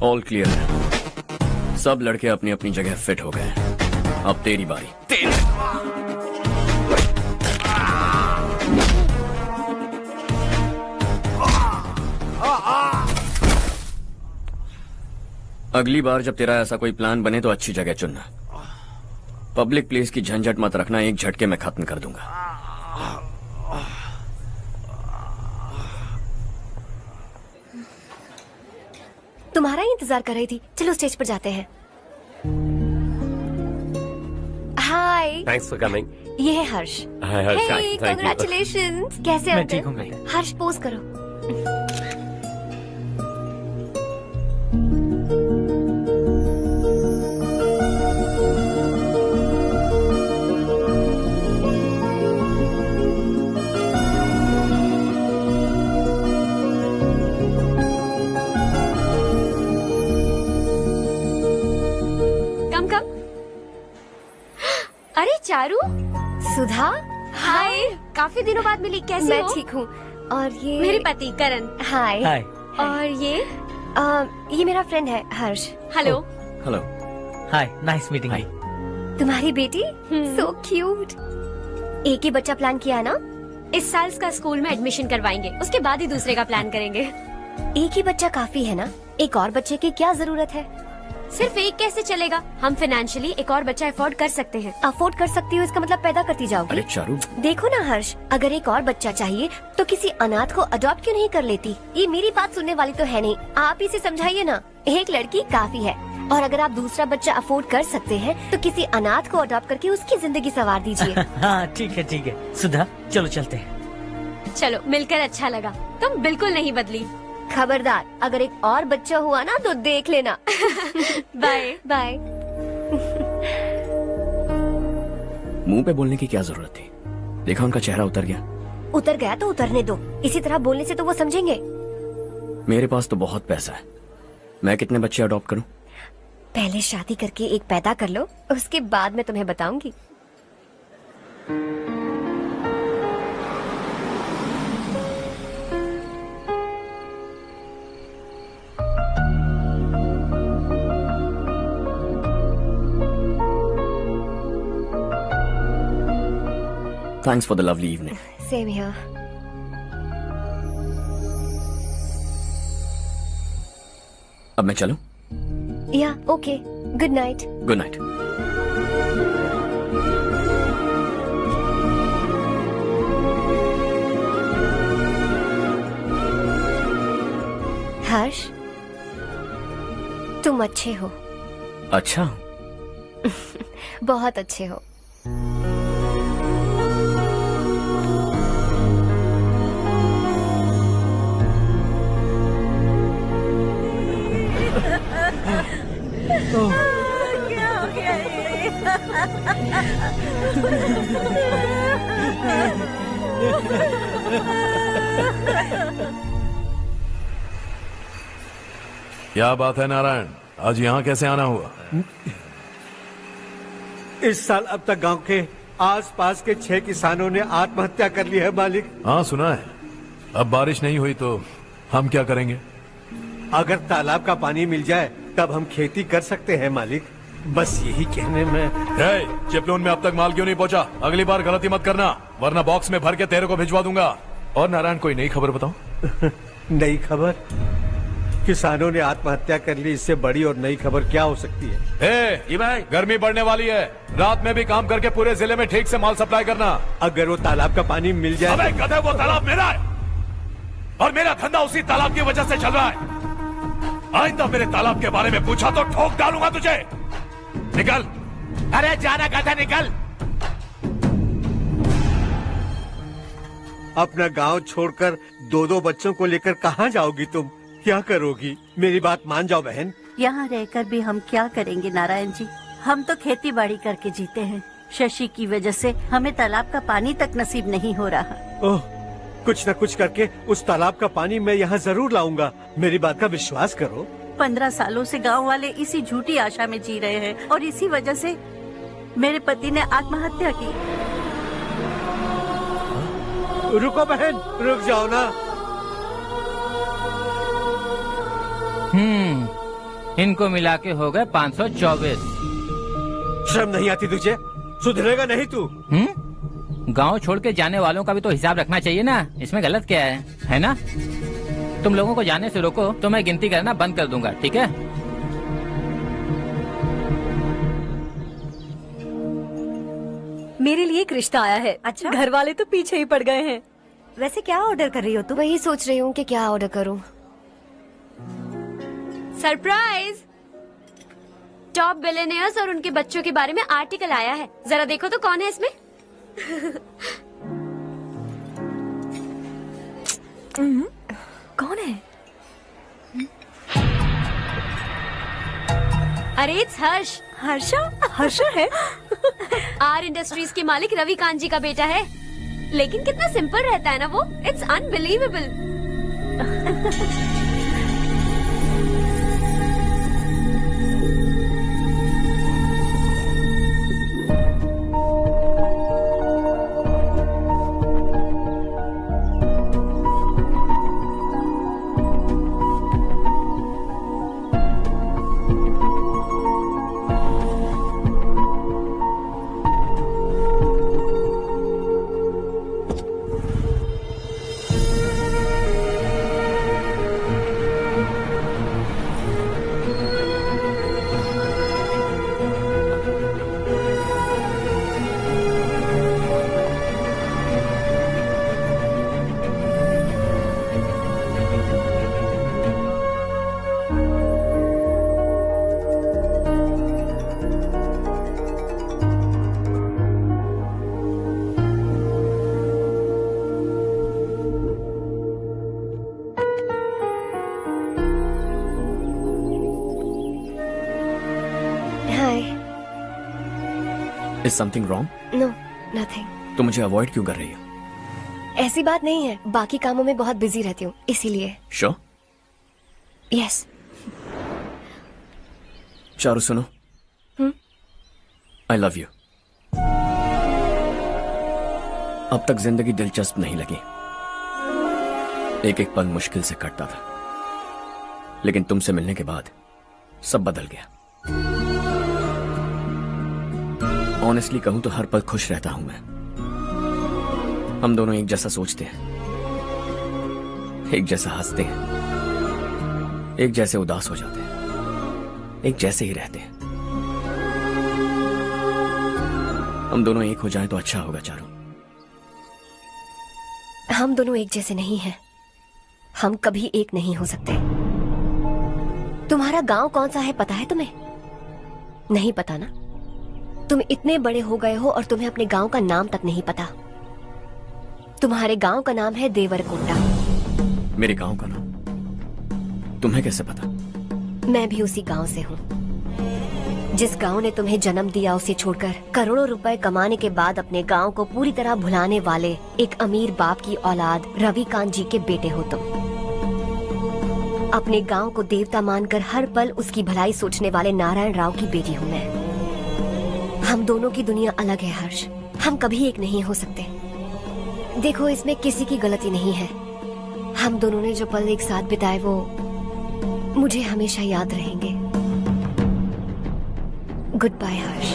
ऑल क्लियर है। सब लड़के अपनी अपनी जगह फिट हो गए। अब तेरी बारी। अगली बार जब तेरा ऐसा कोई प्लान बने तो अच्छी जगह चुनना। पब्लिक प्लेस की झंझट मत रखना, एक झटके में खत्म कर दूंगा। तुम्हारा ही इंतजार कर रही थी। चलो स्टेज पर जाते हैं। हाय। Thanks for coming. ये है Harsh. Hi Harsh, Hey, thank you. congratulations। कैसे मैं हो ठीक तुम? हूँ, हर्ष पोज करो। कम कम। अरे चारू, सुधा, हाय। काफी दिनों बाद मिली, कैसी मैं हो? ठीक हूँ। और ये मेरे पति करण। हाय। हाय। और ये मेरा फ्रेंड है Harsh. Hello. Hello. Hi, nice meeting you. तुम्हारी बेटी सो क्यूट। एक ही बच्चा प्लान किया है ना? इस साल इसका स्कूल में एडमिशन करवाएंगे, उसके बाद ही दूसरे का प्लान करेंगे। एक ही बच्चा काफी है ना? एक और बच्चे की क्या जरूरत है? सिर्फ एक कैसे चलेगा? हम फाइनेंशियली एक और बच्चा अफोर्ड कर सकते हैं। अफोर्ड कर सकती हो इसका मतलब पैदा करती जाओगी? अरे चारू, देखो ना हर्ष, अगर एक और बच्चा चाहिए तो किसी अनाथ को अडॉप्ट क्यों नहीं कर लेती? ये मेरी बात सुनने वाली तो है नहीं, आप इसे समझाइए ना। एक लड़की काफी है, और अगर आप दूसरा बच्चा अफोर्ड कर सकते हैं तो किसी अनाथ को अडॉप्ट करके उसकी जिंदगी संवार दीजिए। हाँ ठीक है सुधा, चलो चलते हैं। चलो, मिलकर अच्छा लगा। तुम बिल्कुल नहीं बदली। खबरदार, अगर एक और बच्चा हुआ ना तो देख लेना। Bye bye. मुंह पे बोलने की क्या जरूरत थी? देखा उनका चेहरा उतर गया। उतर गया तो उतरने दो, इसी तरह बोलने से तो वो समझेंगे। मेरे पास तो बहुत पैसा है, मैं कितने बच्चे अडॉप्ट करूं? पहले शादी करके एक पैदा कर लो, उसके बाद मैं तुम्हें बताऊंगी। Thanks for the lovely evening. Same here. अब मैं चलूं? Yeah, okay. Good night. Good night. Harsh, तुम अच्छे हो। अच्छा। बहुत अच्छे हो। क्या हो गया क्या बात है नारायण, आज यहाँ कैसे आना हुआ? इस साल अब तक गांव के आसपास के 6 किसानों ने आत्महत्या कर ली है मालिक। हाँ सुना है। अब बारिश नहीं हुई तो हम क्या करेंगे? अगर तालाब का पानी मिल जाए तब हम खेती कर सकते हैं मालिक। बस यही कहने में। चिपलून में अब तक माल क्यों नहीं पहुंचा? अगली बार गलती मत करना, वरना बॉक्स में भर के तेरे को भिजवा दूंगा। और नारायण, कोई नई खबर बताओ। नई खबर? किसानों ने आत्महत्या कर ली, इससे बड़ी और नई खबर क्या हो सकती है? ये भाई, गर्मी बढ़ने वाली है, रात में भी काम करके पूरे जिले में ठीक से माल सप्लाई करना। अगर वो तालाब का पानी मिल जाए। अबे गधे, वो तालाब मेरा है और मेरा धंधा उसी तालाब की वजह से चल रहा है। आइंदा मेरे तालाब के बारे में पूछा तो ठोक डालूंगा तुझे। निकल। अरे जाना गधा, निकल। अपना गांव छोड़कर 2-2 बच्चों को लेकर कहाँ जाओगी तुम? क्या करोगी? मेरी बात मान जाओ बहन। यहाँ रहकर भी हम क्या करेंगे नारायण जी? हम तो खेती बाड़ी करके जीते हैं। शशि की वजह से हमें तालाब का पानी तक नसीब नहीं हो रहा। ओह, कुछ न कुछ करके उस तालाब का पानी मैं यहाँ जरूर लाऊंगा। मेरी बात का विश्वास करो। 15 सालों से गांव वाले इसी झूठी आशा में जी रहे हैं और इसी वजह से मेरे पति ने आत्महत्या की। रुको बहन, रुक जाओ ना। इनको मिला के हो गए 524। शर्म नहीं आती तुझे? सुधरेगा नहीं तू? गांव छोड़ के जाने वालों का भी तो हिसाब रखना चाहिए ना। इसमें गलत क्या है ना? तुम लोगों को जाने से रोको तो मैं गिनती करना बंद कर दूंगा, ठीक है? मेरे लिए एक रिश्ता आया है। अच्छा, घर वाले तो पीछे ही पड़ गए हैं। वैसे क्या ऑर्डर कर रही हो तुम? वही सोच रही हूँ कि क्या ऑर्डर करूँ। सरप्राइज! टॉप बिलियनियर्स और उनके बच्चों के बारे में आर्टिकल आया है। जरा देखो तो कौन है इसमें। कौन है? अरे इट्स हर्ष। हर्षा है? आर इंडस्ट्रीज के मालिक रवि कांत जी का बेटा है। लेकिन कितना सिंपल रहता है ना वो। It's unbelievable. Is something wrong? No, nothing. तो मुझे अवॉइड क्यों कर रही हो? ऐसी बात नहीं है, बाकी कामों में बहुत बिजी रहती हूँ इसीलिए। Sure? Yes. चारू सुनो। I love you. अब तक जिंदगी दिलचस्प नहीं लगी। एक एक पल मुश्किल से कटता था, लेकिन तुमसे मिलने के बाद सब बदल गया। ऑनेस्टली कहूं तो हर पल खुश रहता हूं मैं। हम दोनों एक जैसा सोचते हैं, एक जैसा हंसते हैं, एक जैसे उदास हो जाते हैं, एक जैसे ही रहते हैं। हम दोनों एक हो जाएं तो अच्छा होगा चारू। हम दोनों एक जैसे नहीं हैं। हम कभी एक नहीं हो सकते। तुम्हारा गांव कौन सा है पता है तुम्हें? नहीं पता ना? तुम इतने बड़े हो गए हो और तुम्हें अपने गांव का नाम तक नहीं पता। तुम्हारे गांव का नाम है देवरकोंडा। मेरे गांव का नाम तुम्हें कैसे पता? मैं भी उसी गांव से हूँ। जिस गांव ने तुम्हें जन्म दिया उसे छोड़कर करोड़ों रुपए कमाने के बाद अपने गांव को पूरी तरह भुलाने वाले एक अमीर बाप की औलाद रवि कांत जी के बेटे हो तुम। अपने गांव को देवता मानकर हर पल उसकी भलाई सोचने वाले नारायण राव की बेटी हूँ मैं। हम दोनों की दुनिया अलग है हर्ष। हम कभी एक नहीं हो सकते। देखो इसमें किसी की गलती नहीं है। हम दोनों ने जो पल एक साथ बिताए वो मुझे हमेशा याद रहेंगे। गुड बाय हर्ष।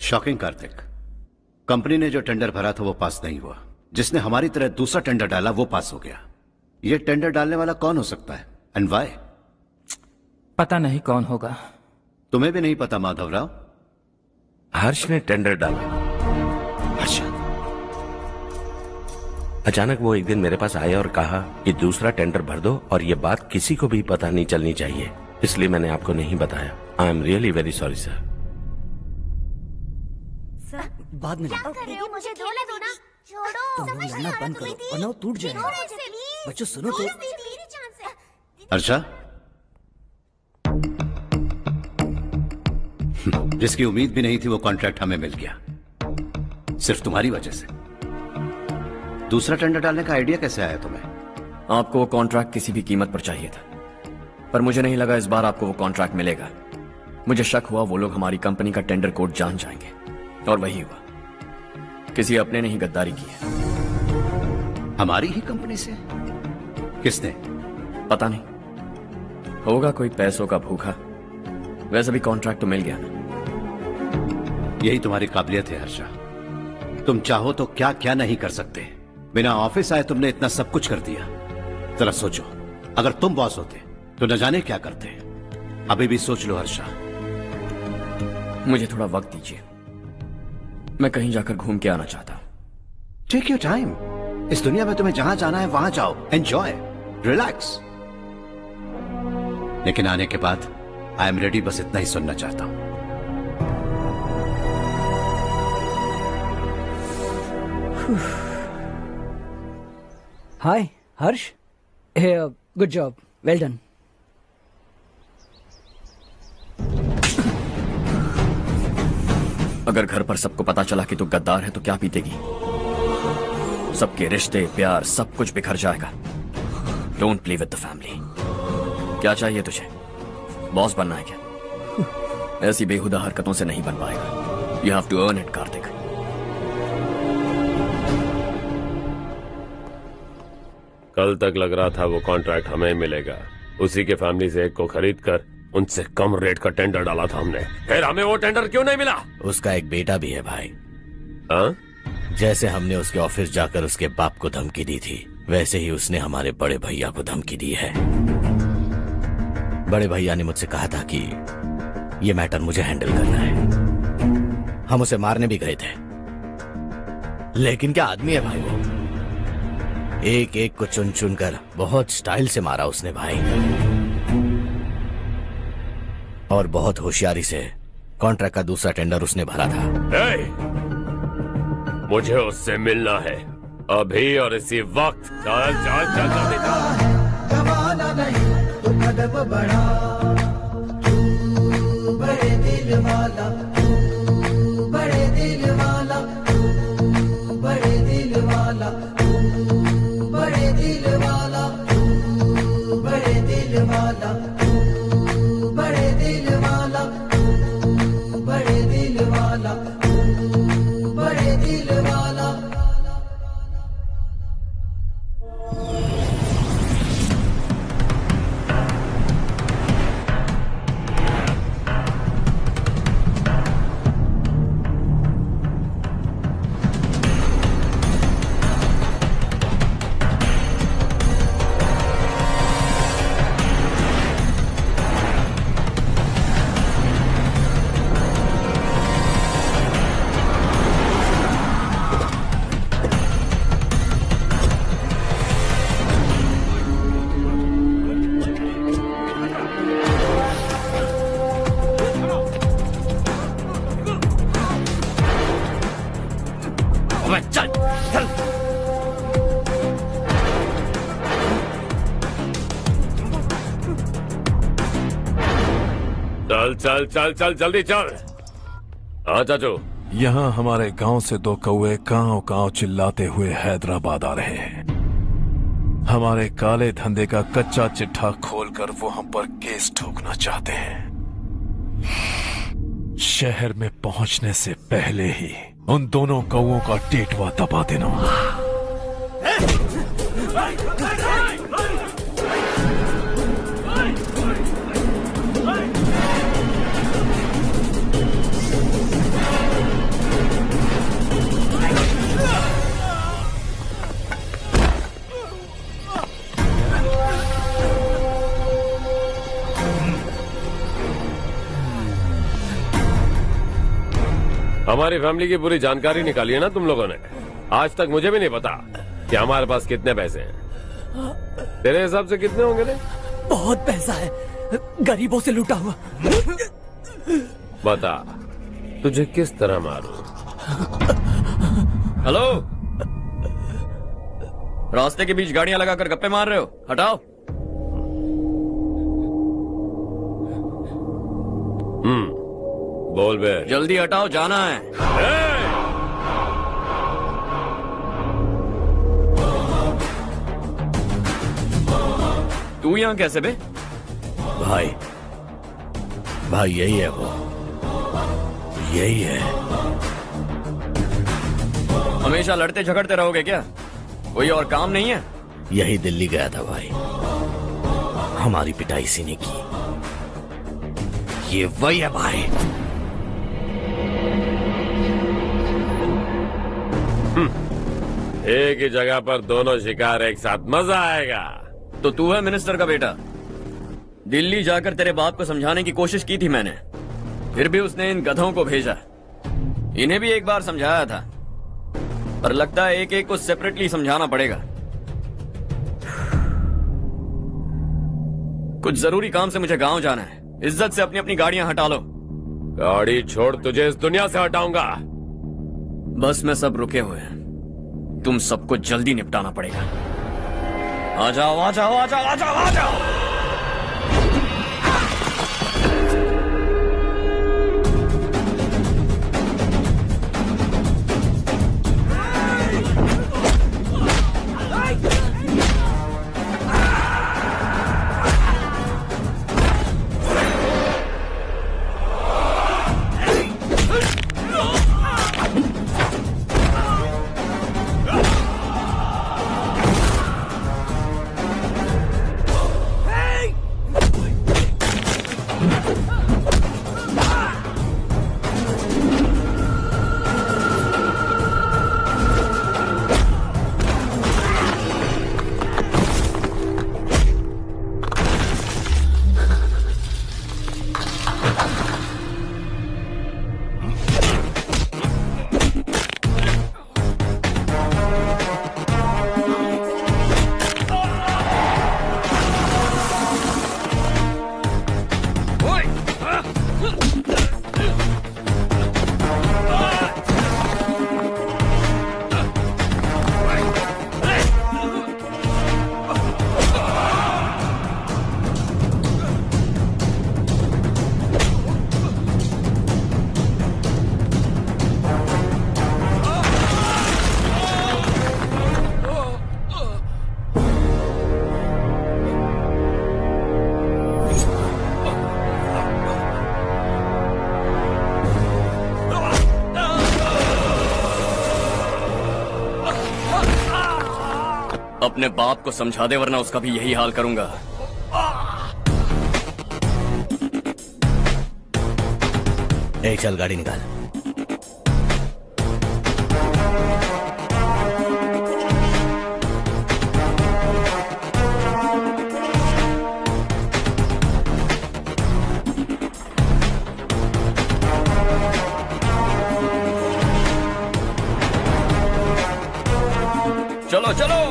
शॉकिंग कार्तिक, कंपनी ने जो टेंडर भरा था वो पास नहीं हुआ। जिसने हमारी तरह दूसरा टेंडर डाला वो पास हो गया। ये टेंडर डालने वाला कौन हो सकता है एंड व्हाई? पता नहीं कौन होगा। तुम्हें भी नहीं पता माधवराव? हर्ष ने टेंडर डाला। अच्छा। अचानक वो एक दिन मेरे पास आया और कहा कि दूसरा टेंडर भर दो और ये बात किसी को भी पता नहीं चलनी चाहिए, इसलिए मैंने आपको नहीं बताया। I am really very sorry sir. बाद में क्या कर रहे हो? मुझे खेलने दो ना। छोड़ो। तुम लोग लड़ना बंद करो वरना वो टूट जाएगा। बच्चों सुनो तो। अर्षा, जिसकी उम्मीद भी नहीं थी वो कॉन्ट्रैक्ट हमें मिल गया, सिर्फ तुम्हारी वजह से। दूसरा टेंडर डालने का आइडिया कैसे आया तुम्हें? आपको वो कॉन्ट्रैक्ट किसी भी कीमत पर चाहिए था, पर मुझे नहीं लगा इस बार आपको वो कॉन्ट्रैक्ट मिलेगा। मुझे शक हुआ वो लोग हमारी कंपनी का टेंडर कोड जान जाएंगे, और वही हुआ। किसी अपने ने ही गद्दारी की है। हमारी ही कंपनी से? किसने? पता नहीं, होगा कोई पैसों का भूखा। वैसे भी कॉन्ट्रैक्ट तो मिल गया ना। यही तुम्हारी काबिलियत है हर्षा, तुम चाहो तो क्या क्या नहीं कर सकते। बिना ऑफिस आए तुमने इतना सब कुछ कर दिया। जरा सोचो, अगर तुम बॉस होते तो न जाने क्या करते। अभी भी सोच लो हर्षा। मुझे थोड़ा वक्त दीजिए, मैं कहीं जाकर घूम के आना चाहता हूं। Take your time. इस दुनिया में तुम्हें जहां जाना है वहां जाओ, एंजॉय, रिलैक्स। लेकिन आने के बाद आई एम रेडी, बस इतना ही सुनना चाहता हूं। हाय हर्ष, गुड जॉब, वेल डन। अगर घर पर सबको पता चला कि तू गद्दार है तो क्या पीतेगी? सबके रिश्ते, प्यार, सब कुछ बिखर जाएगा। Don't play with the family. क्या चाहिए तुझे? बॉस बनना है क्या? ऐसी बेहुदा हरकतों से नहीं बन पाएगा। You have to earn it Kartik. कल तक लग रहा था वो कॉन्ट्रैक्ट हमें मिलेगा, उसी के फैमिली से एक को खरीद कर उनसे कम रेट का टेंडर डाला था हमने। फिर हमें वो टेंडर क्यों नहीं मिला? उसका एक बेटा भी है भाई। हाँ? जैसे हमने उसके ऑफिस जाकर उसके बाप को धमकी दी थी, वैसे ही उसने हमारे बड़े भैया को धमकी दी है। बड़े भैया ने मुझसे कहा था कि ये मैटर मुझे हैंडल करना है। हम उसे मारने भी गए थे, लेकिन क्या आदमी है भाई वो। एक एक को चुन चुन कर बहुत स्टाइल से मारा उसने भाई, और बहुत होशियारी से कॉन्ट्रैक्ट का दूसरा टेंडर उसने भरा था। मुझे उससे मिलना है अभी और इसी वक्त। चल चल चल जल्दी चल। जमाना नहीं तो कदम बढ़ा, तू बड़े दिल वाला, तू बड़े दिल वाला, तू बड़े दिल वाला, तू बड़े दिल वाला, तू बड़े दिल वाला, तू बड़े दिल वाला, तू बड़े दिल वाला, तू बड़े दिल वाला। चल चल। चल चल चल चल जल्दी चल। हाँ चाचू, यहाँ हमारे गांव से दो कौवे कांव कांव चिल्लाते हुए हैदराबाद आ रहे हैं। हमारे काले धंधे का कच्चा चिट्ठा खोलकर वो हम पर केस ठोकना चाहते हैं। शहर में पहुंचने से पहले ही उन दोनों कौवों का टेटवा दबा देना। हमारी फैमिली की पूरी जानकारी निकाली है ना तुम लोगों ने। आज तक मुझे भी नहीं पता कि हमारे पास कितने पैसे हैं। तेरे हिसाब से कितने होंगे रे? बहुत पैसा है, गरीबों से लूटा हुआ। बता, तुझे किस तरह मारूं? हेलो, रास्ते के बीच गाड़ियां लगाकर गप्पे मार रहे हो? हटाओ। बोल बे। जल्दी हटाओ, जाना है। तू यहाँ कैसे बे? भाई यही है वो, यही है। हमेशा लड़ते झगड़ते रहोगे क्या? कोई और काम नहीं है? यही दिल्ली गया था भाई, हमारी पिटाई इसी ने की। ये वही है भाई। एक ही जगह पर दोनों शिकार एक साथ, मजा आएगा। तो तू है मिनिस्टर का बेटा? दिल्ली जाकर तेरे बाप को समझाने की कोशिश की थी मैंने, फिर भी उसने इन गधों को भेजा। इन्हें भी एक बार समझाया था, पर लगता है एक एक को सेपरेटली समझाना पड़ेगा। कुछ जरूरी काम से मुझे गांव जाना है। इज्जत से अपनी अपनी गाड़ियां हटा लो। गाड़ी छोड़, तुझे इस दुनिया से हटाऊंगा। बस में सब रुके हुए हैं, तुम सबको जल्दी निपटाना पड़ेगा। आ जाओ आ जाओ आ जाओ आ जाओ आ जाओ। अपने बाप को समझा दे, वरना उसका भी यही हाल करूंगा। चल गाड़ी निकाल। चलो चलो।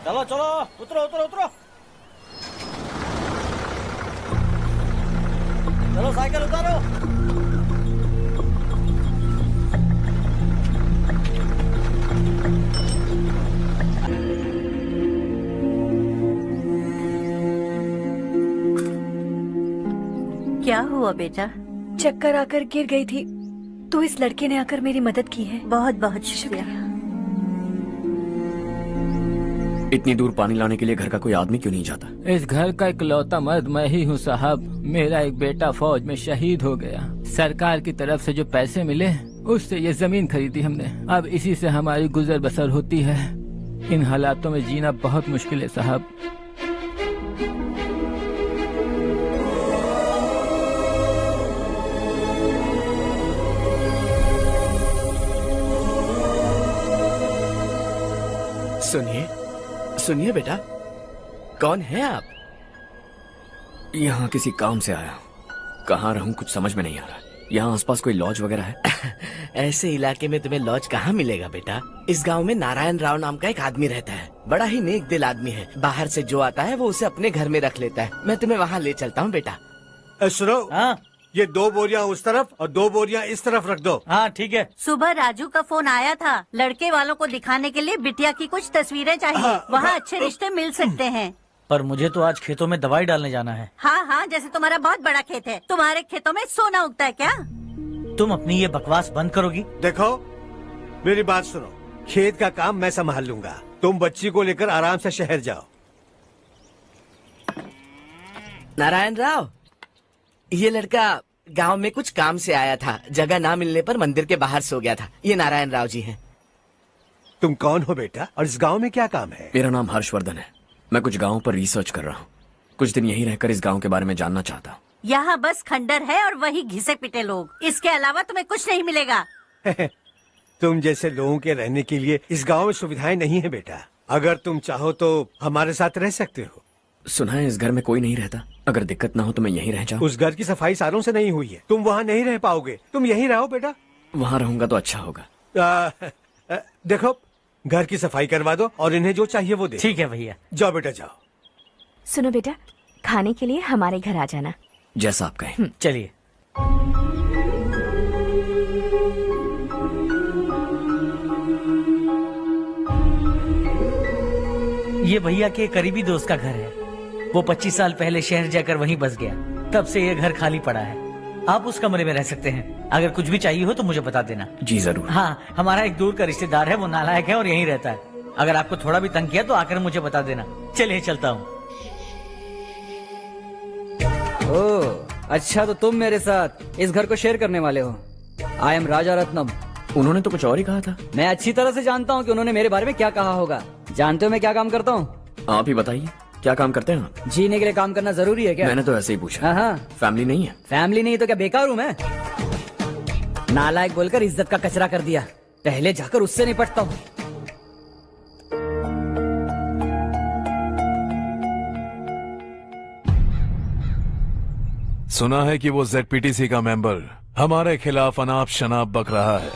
चलो चलो, उतरो उतरो उतरो। चलो साइकिल उतारो। क्या हुआ बेटा? चक्कर आकर गिर गई थी, तो इस लड़के ने आकर मेरी मदद की है। बहुत बहुत शुक्रिया। इतनी दूर पानी लाने के लिए घर का कोई आदमी क्यों नहीं जाता? इस घर का इकलौता मर्द मैं ही हूँ साहब। मेरा एक बेटा फौज में शहीद हो गया। सरकार की तरफ से जो पैसे मिले उससे ये जमीन खरीदी हमने। अब इसी से हमारी गुजर बसर होती है। इन हालातों में जीना बहुत मुश्किल है साहब। सुनिए सुनिए बेटा, कौन है आप? यहाँ किसी काम से आया हूँ। कहाँ रहूँ कुछ समझ में नहीं आ रहा। यहाँ आसपास कोई लॉज वगैरह है? ऐसे इलाके में तुम्हें लॉज कहाँ मिलेगा बेटा। इस गांव में नारायण राव नाम का एक आदमी रहता है। बड़ा ही नेक दिल आदमी है। बाहर से जो आता है वो उसे अपने घर में रख लेता है। मैं तुम्हें वहाँ ले चलता हूँ बेटा। सुनो, ये 2 बोरियां उस तरफ और 2 बोरियां इस तरफ रख दो। हाँ ठीक है। सुबह राजू का फोन आया था, लड़के वालों को दिखाने के लिए बिटिया की कुछ तस्वीरें चाहिए। वहाँ अच्छे रिश्ते मिल सकते हैं। पर मुझे तो आज खेतों में दवाई डालने जाना है। हाँ हाँ, जैसे तुम्हारा बहुत बड़ा खेत है, तुम्हारे खेतों में सोना उगता है क्या? तुम अपनी ये बकवास बंद करोगी? देखो मेरी बात सुनो, खेत का काम मैं संभाल लूंगा, तुम बच्ची को लेकर आराम से शहर जाओ। नारायण राव, ये लड़का गांव में कुछ काम से आया था, जगह ना मिलने पर मंदिर के बाहर सो गया था। ये नारायण राव जी हैं। तुम कौन हो बेटा और इस गांव में क्या काम है? मेरा नाम हर्षवर्धन है। मैं कुछ गांवों पर रिसर्च कर रहा हूँ। कुछ दिन यहीं रहकर इस गांव के बारे में जानना चाहता हूँ। यहाँ बस खंडर है और वही घिसे पिटे लोग, इसके अलावा तुम्हें कुछ नहीं मिलेगा। तुम जैसे लोगों के रहने के लिए इस गांव में सुविधाएं नहीं है बेटा। अगर तुम चाहो तो हमारे साथ रह सकते हो। सुना है इस घर में कोई नहीं रहता, अगर दिक्कत ना हो तो मैं यहीं रह जाऊँ। उस घर की सफाई सालों से नहीं हुई है, तुम वहाँ नहीं रह पाओगे, तुम यहीं रहो बेटा। वहाँ रहूंगा तो अच्छा होगा। देखो घर की सफाई करवा दो और इन्हें जो चाहिए वो दे। ठीक है भैया। जाओ बेटा जाओ। सुनो बेटा, खाने के लिए हमारे घर आ जाना। जैसा आप कहें। चलिए। ये भैया के करीबी दोस्त का घर है। वो 25 साल पहले शहर जाकर वहीं बस गया, तब से ये घर खाली पड़ा है। आप उस कमरे में रह सकते हैं। अगर कुछ भी चाहिए हो तो मुझे बता देना। जी जरूर। हाँ, हमारा एक दूर का रिश्तेदार है, वो नालायक है और यहीं रहता है। अगर आपको थोड़ा भी तंग किया तो आकर मुझे बता देना। चलिए चलता हूँ। ओह अच्छा, तो तुम मेरे साथ इस घर को शेयर करने वाले हो। आई एम राजा रत्नम। उन्होंने तो कुछ और ही कहा था। मैं अच्छी तरह से जानता हूँ कि उन्होंने मेरे बारे में क्या कहा होगा। जानते हो मैं क्या काम करता हूँ? आप ही बताइए, क्या काम करते हैं आप? जीने के लिए काम करना जरूरी है क्या? मैंने तो ऐसे ही पूछा। हाँ। फैमिली नहीं है? फैमिली नहीं तो क्या बेकार हूँ मैं? नालायक बोलकर इज्जत का कचरा कर दिया, पहले जाकर उससे निपटता हूँ। सुना है कि वो ZPTC का मेंबर हमारे खिलाफ अनाप शनाप बक रहा है।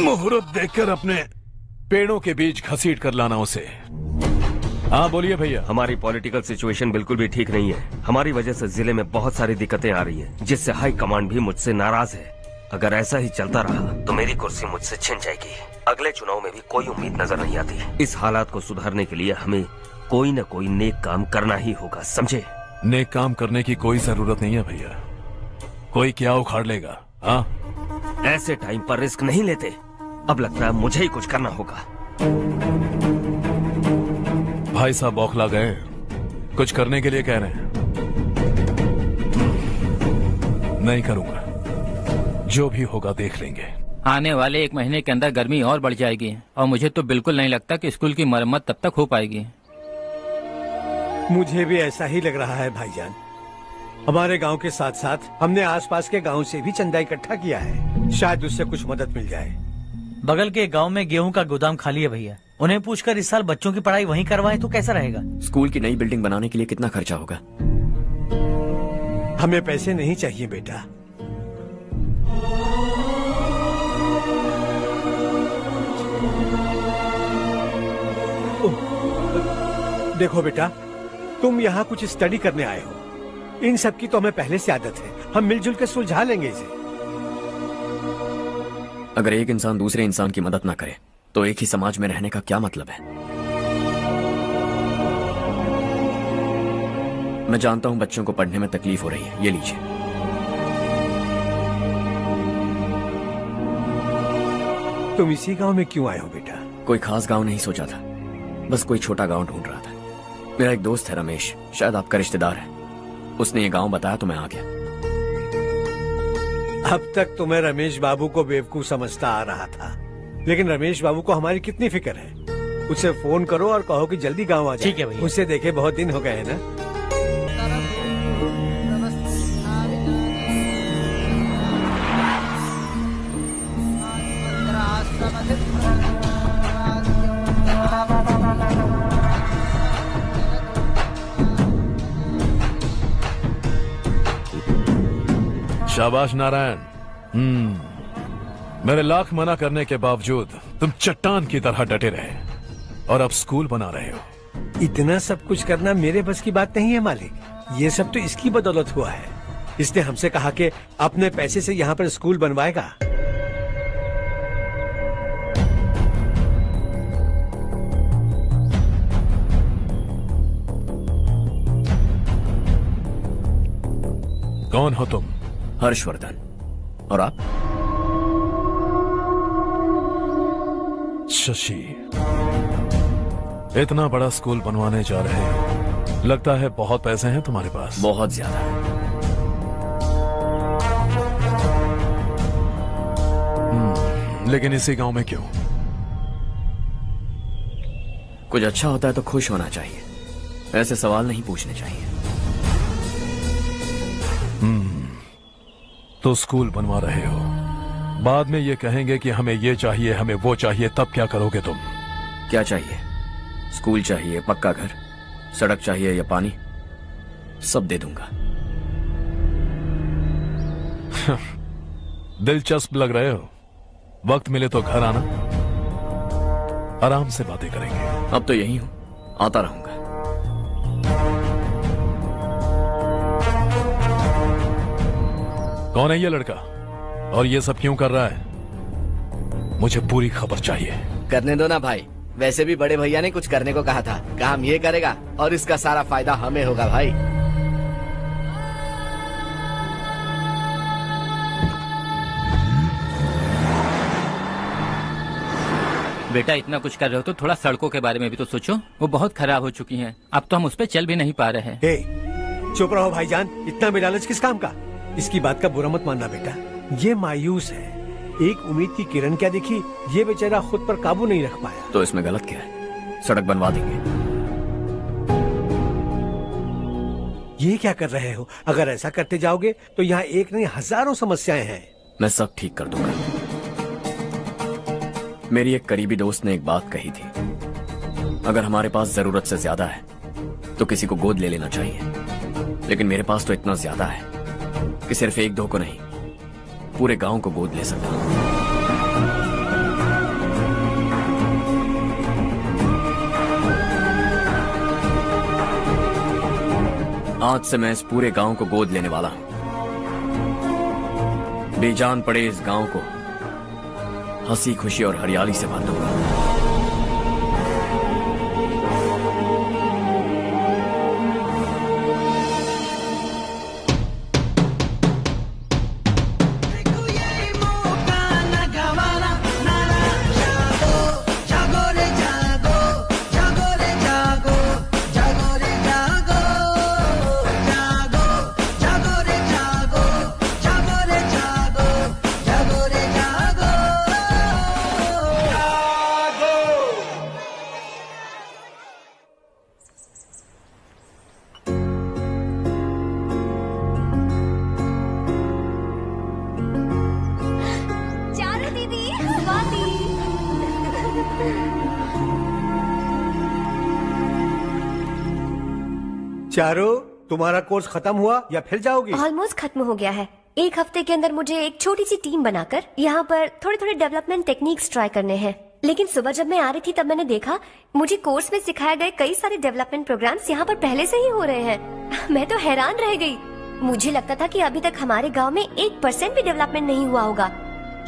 मुहूर्त देखकर अपने पेड़ों के बीच घसीट कर लाना उसे। हाँ बोलिए भैया। हमारी पॉलिटिकल सिचुएशन बिल्कुल भी ठीक नहीं है। हमारी वजह से जिले में बहुत सारी दिक्कतें आ रही हैं, जिससे हाई कमांड भी मुझसे नाराज है। अगर ऐसा ही चलता रहा तो मेरी कुर्सी मुझसे छिन जाएगी। अगले चुनाव में भी कोई उम्मीद नजर नहीं आती। इस हालात को सुधारने के लिए हमें कोई न कोई नेक काम करना ही होगा, समझे? नेक काम करने की कोई जरूरत नहीं है भैया, कोई क्या उखाड़ लेगा। हाँ, ऐसे टाइम पर रिस्क नहीं लेते। अब लगता है मुझे ही कुछ करना होगा। भाई साहब बौखला गए, कुछ करने के लिए कह रहे हैं। नहीं करूंगा, जो भी होगा देख लेंगे। आने वाले 1 महीने के अंदर गर्मी और बढ़ जाएगी और मुझे तो बिल्कुल नहीं लगता कि स्कूल की मरम्मत तब तक हो पाएगी। मुझे भी ऐसा ही लग रहा है भाईजान। हमारे गांव के साथ साथ हमने आसपास के गांव से भी चंदा इकट्ठा किया है, शायद उससे कुछ मदद मिल जाए। बगल के गांव में गेहूं का गोदाम खाली है भैया, उन्हें पूछकर इस साल बच्चों की पढ़ाई वहीं करवाएं तो कैसा रहेगा? स्कूल की नई बिल्डिंग बनाने के लिए कितना खर्चा होगा? हमें पैसे नहीं चाहिए बेटा। देखो बेटा, तुम यहाँ कुछ स्टडी करने आए हो, इन सब की तो हमें पहले से आदत है। हम मिलजुल कर सुलझा लेंगे इसे। अगर एक इंसान दूसरे इंसान की मदद ना करे तो एक ही समाज में रहने का क्या मतलब है? मैं जानता हूं बच्चों को पढ़ने में तकलीफ हो रही है, ये लीजिए। तुम इसी गांव में क्यों आए हो बेटा? कोई खास गांव नहीं सोचा था, बस कोई छोटा गांव ढूंढ रहा था। मेरा एक दोस्त है रमेश, शायद आपका रिश्तेदार है, उसने ये गांव बताया तो मैं आ गया। अब तक तो मैं रमेश बाबू को बेवकूफ समझता आ रहा था, लेकिन रमेश बाबू को हमारी कितनी फिक्र है। उसे फोन करो और कहो कि जल्दी गांव आ जाए। ठीक है भैया। उसे देखे बहुत दिन हो गए हैं ना। शाबाश नारायण। मेरे लाख मना करने के बावजूद तुम चट्टान की तरह डटे रहे और अब स्कूल बना रहे हो। इतना सब कुछ करना मेरे बस की बात नहीं है मालिक, ये सब तो इसकी बदौलत हुआ है। इसने हमसे कहा कि अपने पैसे से यहाँ पर स्कूल बनवाएगा। कौन हो तुम? हर्षवर्धन। और आप? शशि। इतना बड़ा स्कूल बनवाने जा रहे हो, लगता है बहुत पैसे हैं तुम्हारे पास। बहुत ज्यादा है। लेकिन इसी गांव में क्यों? कुछ अच्छा होता है तो खुश होना चाहिए, ऐसे सवाल नहीं पूछने चाहिए। तो स्कूल बनवा रहे हो, बाद में ये कहेंगे कि हमें ये चाहिए, हमें वो चाहिए, तब क्या करोगे तुम? क्या चाहिए? स्कूल चाहिए, पक्का घर, सड़क चाहिए या पानी, सब दे दूंगा। दिलचस्प लग रहे हो। वक्त मिले तो घर आना, आराम से बातें करेंगे। अब तो यही हूं, आता रहूंगा। कौन है ये लड़का और ये सब क्यों कर रहा है? मुझे पूरी खबर चाहिए। करने दो ना भाई, वैसे भी बड़े भैया ने कुछ करने को कहा था, काम ये करेगा और इसका सारा फायदा हमें होगा भाई। बेटा इतना कुछ कर रहे हो तो थोड़ा सड़कों के बारे में भी तो सोचो, वो बहुत खराब हो चुकी हैं। अब तो हम उस पर चल भी नहीं पा रहे हैं। चुप रहो भाईजान, इतना बेलालच किस काम का? इसकी बात का बुरा मत मानना बेटा, ये मायूस है। एक उम्मीद की किरण क्या दिखी, ये बेचारा खुद पर काबू नहीं रख पाया। तो इसमें गलत क्या है? सड़क बनवा देंगे। ये क्या कर रहे हो? अगर ऐसा करते जाओगे तो यहाँ एक नहीं हजारों समस्याएं हैं। मैं सब ठीक कर दूंगा। मेरी एक करीबी दोस्त ने एक बात कही थी, अगर हमारे पास जरूरत से ज्यादा है तो किसी को गोद ले लेना चाहिए। लेकिन मेरे पास तो इतना ज्यादा है कि सिर्फ एक दो को नहीं, पूरे गांव को गोद ले सकता हूं। आज से मैं इस पूरे गांव को गोद लेने वाला हूं। बेजान पड़े इस गांव को हंसी खुशी और हरियाली से भर दूंगा। चारो, तुम्हारा कोर्स खत्म हुआ या फिर जाओगी? ऑलमोस्ट खत्म हो गया है। एक हफ्ते के अंदर मुझे एक छोटी सी टीम बनाकर यहाँ पर थोड़े थोड़े डेवलपमेंट टेक्निक्स ट्राई करने हैं। लेकिन सुबह जब मैं आ रही थी तब मैंने देखा मुझे कोर्स में सिखाए गए कई सारे डेवलपमेंट प्रोग्राम्स यहाँ पर पहले से ही हो रहे हैं। मैं तो हैरान रह गई। मुझे लगता था कि अभी तक हमारे गाँव में 1% भी डेवलपमेंट नहीं हुआ होगा,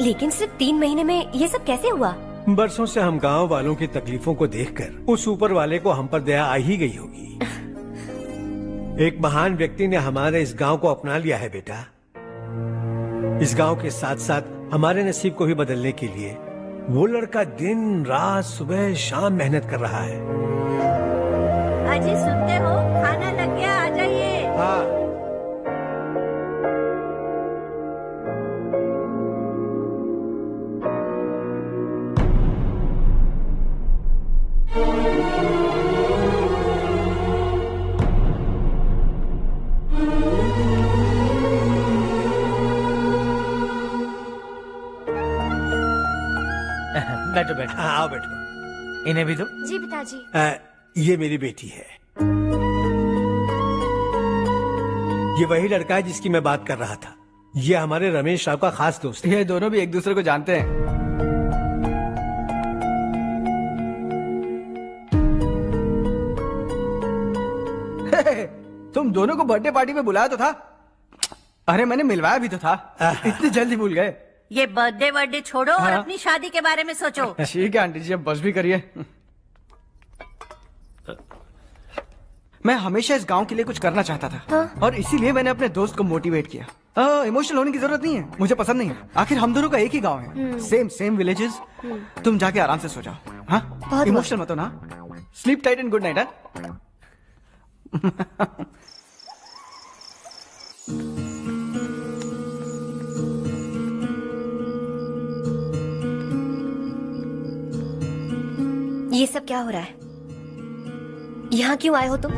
लेकिन सिर्फ 3 महीने में ये सब कैसे हुआ? बरसों से हम गांव वालों की तकलीफों को देखकर उस ऊपर वाले को हम पर दया आ ही गई होगी। एक महान व्यक्ति ने हमारे इस गांव को अपना लिया है बेटा। इस गांव के साथ साथ हमारे नसीब को भी बदलने के लिए वो लड़का दिन रात सुबह शाम मेहनत कर रहा है। अजी सुनते हो, खाना लग गया, आ जाइए। हाँ। बैठो बैठो। हाँ, आओ बैठो। इन्हें भी दो। जी पिताजी। ये मेरी बेटी है। ये वही लड़का है जिसकी मैं बात कर रहा था। ये हमारे रमेश राव का खास दोस्त है। ये दोनों भी एक दूसरे को जानते हैं। तुम दोनों को बर्थडे पार्टी में बुलाया तो था, अरे मैंने मिलवाया भी तो था, इतनी जल्दी भूल गए। ये बर्थडे वर्डे छोड़ो और अपनी शादी के बारे में सोचो। ठीक है आंटी जी, अब बस भी करिए। मैं हमेशा इस गांव के लिए कुछ करना चाहता था और इसीलिए मैंने अपने दोस्त को मोटिवेट किया। इमोशनल होने की जरूरत नहीं है, मुझे पसंद नहीं है। आखिर हम दोनों का एक ही गांव है, सेम विलेजेस। तुम जाके आराम से सो जाओ। हाँ, इमोशनल मत हो ना। Sleep tight and good night. ये सब क्या हो रहा है? यहाँ क्यों आए हो तुम?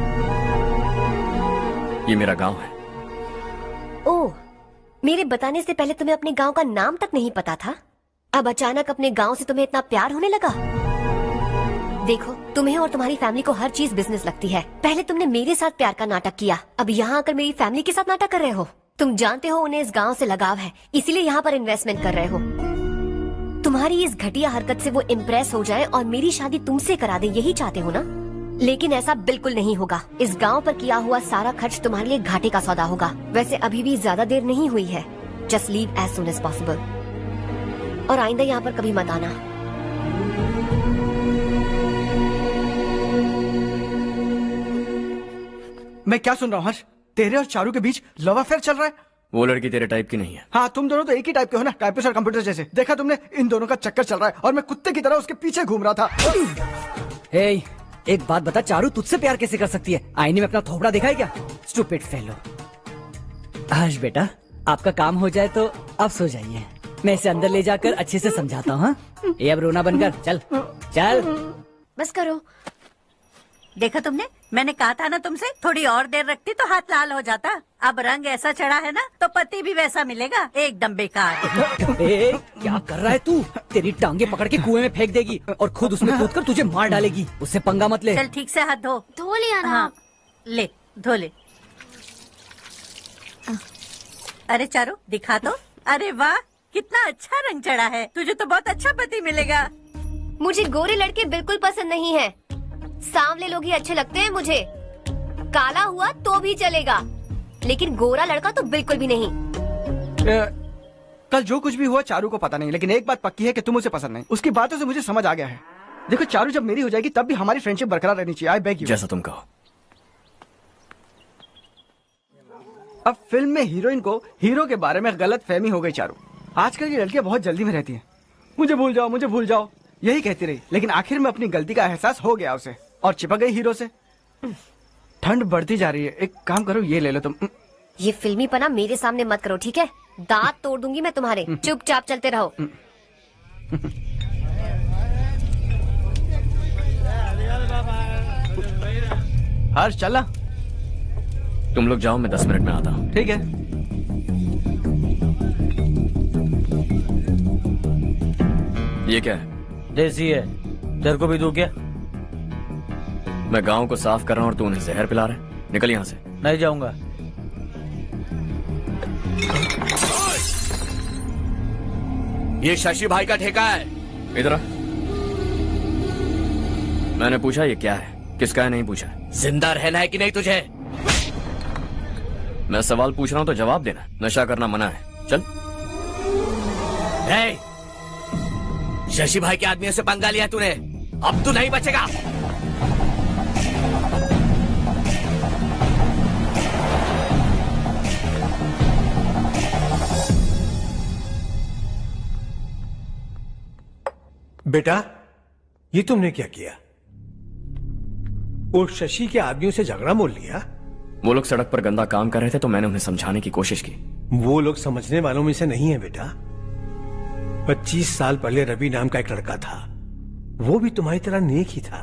ये मेरा गांव है। ओह, मेरे बताने से पहले तुम्हें अपने गांव का नाम तक नहीं पता था? अब अचानक अपने गांव से तुम्हें इतना प्यार होने लगा? देखो, तुम्हें और तुम्हारी फैमिली को हर चीज बिजनेस लगती है। पहले तुमने मेरे साथ प्यार का नाटक किया, अब यहाँ आकर मेरी फैमिली के साथ नाटक कर रहे हो। तुम जानते हो उन्हें इस गांव से लगाव है, इसीलिए यहाँ पर इन्वेस्टमेंट कर रहे हो। तुम्हारी इस घटिया हरकत से वो इम्प्रेस हो जाए और मेरी शादी तुमसे करा दे, यही चाहते हो ना? लेकिन ऐसा बिल्कुल नहीं होगा। इस गांव पर किया हुआ सारा खर्च तुम्हारे लिए घाटे का सौदा होगा। वैसे अभी भी ज्यादा देर नहीं हुई है। Just leave as soon as possible और आइंदा यहाँ पर कभी मत आना। मैं क्या सुन रहा हूँ हर्ष? तेरे और चारू के बीच लव अफेयर चल रहा है? वो लड़की तेरे टाइप की नहीं है। हाँ, तुम दोनों तो एक ही टाइप के हो ना, टाइपिस्ट और कंप्यूटर जैसे। देखा तुमने, इन दोनों का चक्कर चल रहा है और मैं कुत्ते की तरह उसके पीछे घूम रहा था। हे, एक बात बता, चारू तुझसे प्यार कैसे कर सकती है? आईने में अपना थोपड़ा देखा है क्या? Stupid fellow. हर्ष बेटा, आपका काम हो जाए तो आप सो जाइए। मैं इसे अंदर ले जाकर अच्छे से समझाता हूँ। ये अब रोना बनकर चल चल। बस करो। देखा तुमने, मैंने कहा था ना तुमसे, थोड़ी और देर रखती तो हाथ लाल हो जाता। अब रंग ऐसा चढ़ा है ना तो पति भी वैसा मिलेगा। एकदम बेकार। ए, क्या कर रहा है तू? तेरी टांगे पकड़ के कुएं में फेंक देगी और खुद उसमें कूदकर तुझे मार डालेगी। उससे पंगा मत ले। चल ठीक से हाथ धो। धो लिया ना? हाँ, ले धो ले। अरे चारू दिखा तो। अरे वाह, कितना अच्छा रंग चढ़ा है। तुझे तो बहुत अच्छा पति मिलेगा। मुझे गोरे लड़के बिल्कुल पसंद नहीं है। सांवले लोग ही अच्छे लगते हैं मुझे। काला हुआ तो भी चलेगा, लेकिन गोरा लड़का तो बिल्कुल भी नहीं। कल जो कुछ भी हुआ चारू को पता नहीं, लेकिन एक बात पक्की है कि तुम उसे पसंद नहीं। उसकी बातों से मुझे समझ आ गया है। देखो, चारू जब मेरी हो जाएगी तब भी हमारी फ्रेंडशिप बरकरार रहनी चाहिए। I beg you. जैसा तुम कहो। अब फिल्म में हीरोइन को हीरो के बारे में गलत फहमी हो गई। चारू, आजकल की लड़कियां बहुत जल्दी में रहती हैं। मुझे भूल जाओ, मुझे भूल जाओ, यही कहती रही, लेकिन आखिर में अपनी गलती का एहसास हो गया उसे और चिपक गई हीरो से। ठंड बढ़ती जा रही है, एक काम करो, ये ले लो तुम। ये फिल्मी पना मेरे सामने मत करो, ठीक है? दांत तोड़ दूंगी मैं तुम्हारे। चुपचाप चलते रहो। हर्ष चला। तुम लोग जाओ, मैं 10 मिनट में आता हूँ। ठीक है। ये क्या है? देसी है। तेरे को भी दूं क्या? मैं गांव को साफ कर रहा हूँ और तू उन्हें जहर पिला रहा है। निकल यहाँ से। नहीं जाऊंगा। ये शशि भाई का ठेका है। इधर आ। मैंने पूछा ये क्या है, किसका है नहीं पूछा। जिंदा रहना है कि नहीं तुझे? मैं सवाल पूछ रहा हूँ तो जवाब देना। नशा करना मना है। चल। शशि भाई के आदमियों से पंगा लिया तूने, अब तू नहीं बचेगा। बेटा, ये तुमने क्या किया? वो शशि के आदमियों से झगड़ा मोल लिया? वो लोग सड़क पर गंदा काम कर रहे थे तो मैंने उन्हें समझाने की कोशिश की। वो लोग समझने वालों में से नहीं है बेटा। 25 साल पहले रवि नाम का एक लड़का था, वो भी तुम्हारी तरह नेक ही था।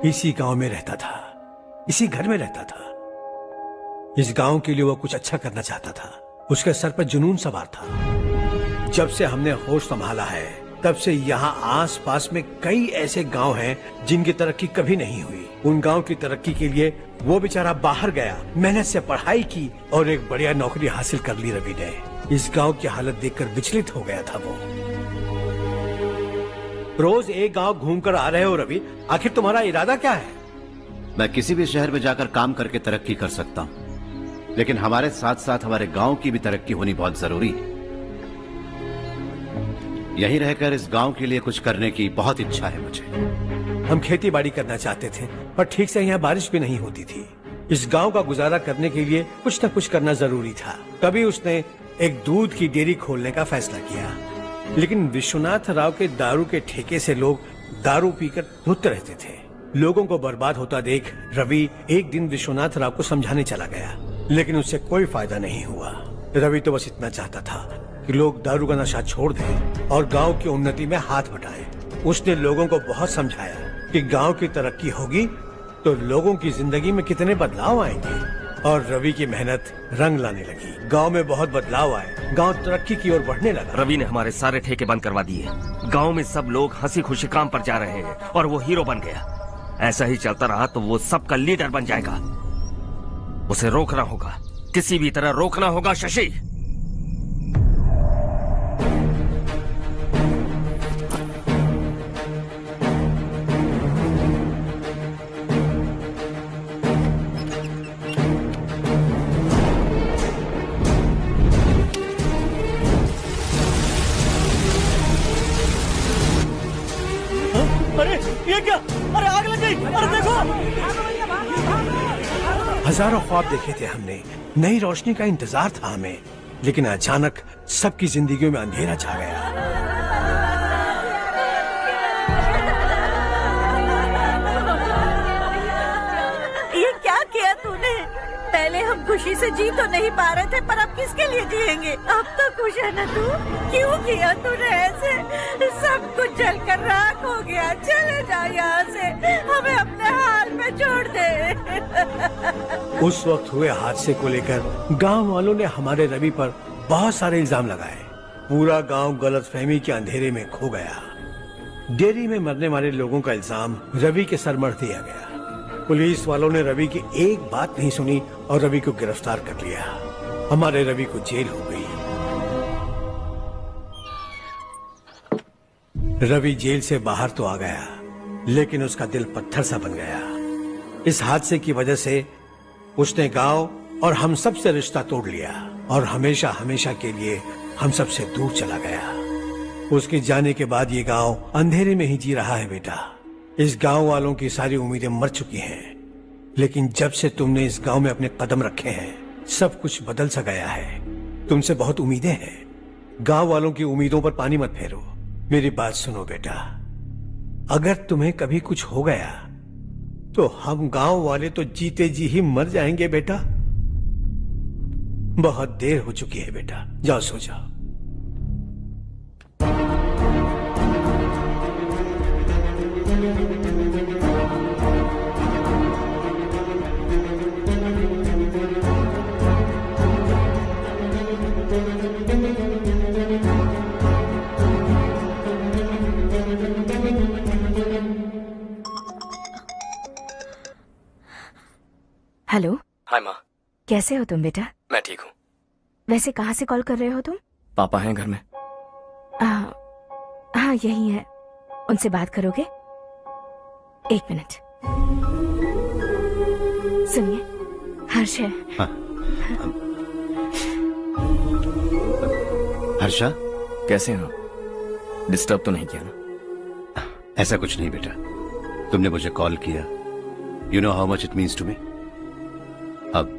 इसी गांव में रहता था, इसी घर में रहता था। इस गांव के लिए वो कुछ अच्छा करना चाहता था। उसके सर पर जुनून सवार था। जब से हमने होश संभाला है तब से यहाँ आस पास में कई ऐसे गांव हैं जिनकी तरक्की कभी नहीं हुई। उन गांव की तरक्की के लिए वो बेचारा बाहर गया, मेहनत से पढ़ाई की और एक बढ़िया नौकरी हासिल कर ली रवि ने। इस गांव की हालत देखकर विचलित हो गया था वो। रोज एक गांव घूमकर आ रहे हो रवि, आखिर तुम्हारा इरादा क्या है? मैं किसी भी शहर में जाकर काम करके तरक्की कर सकता हूं, लेकिन हमारे साथ साथ हमारे गांव की भी तरक्की होनी बहुत जरूरी है। यहीं रहकर इस गांव के लिए कुछ करने की बहुत इच्छा है मुझे। हम खेती बाड़ी करना चाहते थे, पर ठीक से यहाँ बारिश भी नहीं होती थी। इस गांव का गुजारा करने के लिए कुछ न कुछ करना जरूरी था। तभी उसने एक दूध की डेयरी खोलने का फैसला किया। लेकिन विश्वनाथ राव के दारू के ठेके से लोग दारू पीकर धुत रहते थे। लोगों को बर्बाद होता देख रवि एक दिन विश्वनाथ राव को समझाने चला गया, लेकिन उससे कोई फायदा नहीं हुआ। रवि तो बस इतना चाहता था कि लोग दारू का नशा छोड़ दें और गांव की उन्नति में हाथ बटाएं। उसने लोगों को बहुत समझाया कि गांव की तरक्की होगी तो लोगों की जिंदगी में कितने बदलाव आएंगे, और रवि की मेहनत रंग लाने लगी। गांव में बहुत बदलाव आए, गांव तरक्की की ओर बढ़ने लगा। रवि ने हमारे सारे ठेके बंद करवा दिए। गांव में सब लोग हंसी खुशी काम पर जा रहे हैं और वो हीरो बन गया। ऐसा ही चलता रहा तो वो सबका लीडर बन जाएगा। उसे रोकना होगा, किसी भी तरह रोकना होगा शशि। अरे ये क्या? अरे आग लग गई! अरे देखो! हजारों ख्वाब देखे थे हमने, नई रोशनी का इंतजार था हमें, लेकिन अचानक सबकी जिंदगियों में अंधेरा छा गया। ये क्या किया तूने? पहले हम खुशी से जी तो नहीं पा रहे थे, पर अब किसके लिए जिएंगे? अब तो खुश है ना तू? क्यों किया तूने ऐसे? सब कुछ जलकर राख हो गया। चले जा यहाँ से, हमें अपने हाल में छोड़ दे। उस वक्त हुए हादसे को लेकर गांव वालों ने हमारे रवि पर बहुत सारे इल्जाम लगाए। पूरा गांव गलतफहमी के अंधेरे में खो गया। डेयरी में मरने वाले लोगों का इल्जाम रवि के सर मढ़ दिया गया। पुलिस वालों ने रवि की एक बात नहीं सुनी और रवि को गिरफ्तार कर लिया। हमारे रवि को जेल हो गई। रवि जेल से बाहर तो आ गया, लेकिन उसका दिल पत्थर सा बन गया। इस हादसे की वजह से उसने गांव और हम सब से रिश्ता तोड़ लिया और हमेशा हमेशा के लिए हम सब से दूर चला गया। उसके जाने के बाद ये गांव अंधेरे में ही जी रहा है बेटा। इस गांव वालों की सारी उम्मीदें मर चुकी हैं, लेकिन जब से तुमने इस गांव में अपने कदम रखे हैं सब कुछ बदल सा गया है। तुमसे बहुत उम्मीदें हैं। गांव वालों की उम्मीदों पर पानी मत फेरो। मेरी बात सुनो बेटा, अगर तुम्हें कभी कुछ हो गया तो हम गांव वाले तो जीते जी ही मर जाएंगे बेटा। बहुत देर हो चुकी है बेटा, जाओ सो जाओ। हेलो। हाय माँ। कैसे हो तुम बेटा? मैं ठीक हूँ। वैसे कहाँ से कॉल कर रहे हो तुम? पापा हैं घर में। हाँ यही है। उनसे बात करोगे? एक मिनट सुनिए, हर्ष है। हाँ। हर्षा, कैसे हैं आप? डिस्टर्ब तो नहीं किया ना? ऐसा कुछ नहीं बेटा, तुमने मुझे कॉल किया। You know how much it means to me. अब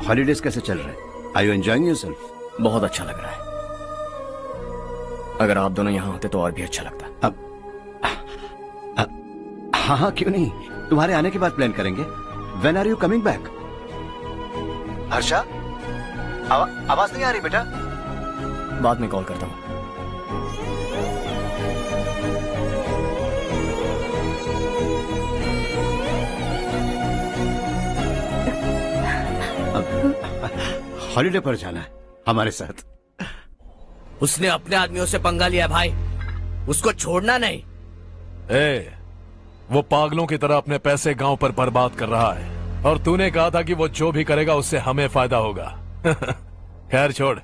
हॉलीडेज कैसे चल रहे हैं? Are you enjoying yourself? बहुत अच्छा लग रहा है। अगर आप दोनों यहाँ होते तो और भी अच्छा लगता। अब हाँ हाँ क्यों नहीं, तुम्हारे आने के बाद प्लान करेंगे। When are you coming back? Harsha, आवाज नहीं आ रही बेटा। बाद में कॉल करता हूँ। हॉलीडे पर जाना है हमारे साथ। उसने अपने आदमियों से पंगा लिया भाई, उसको छोड़ना नहीं। वो पागलों की तरह अपने पैसे गांव पर बर्बाद कर रहा है और तूने कहा था कि वो जो भी करेगा उससे हमें फायदा होगा। खैर छोड़।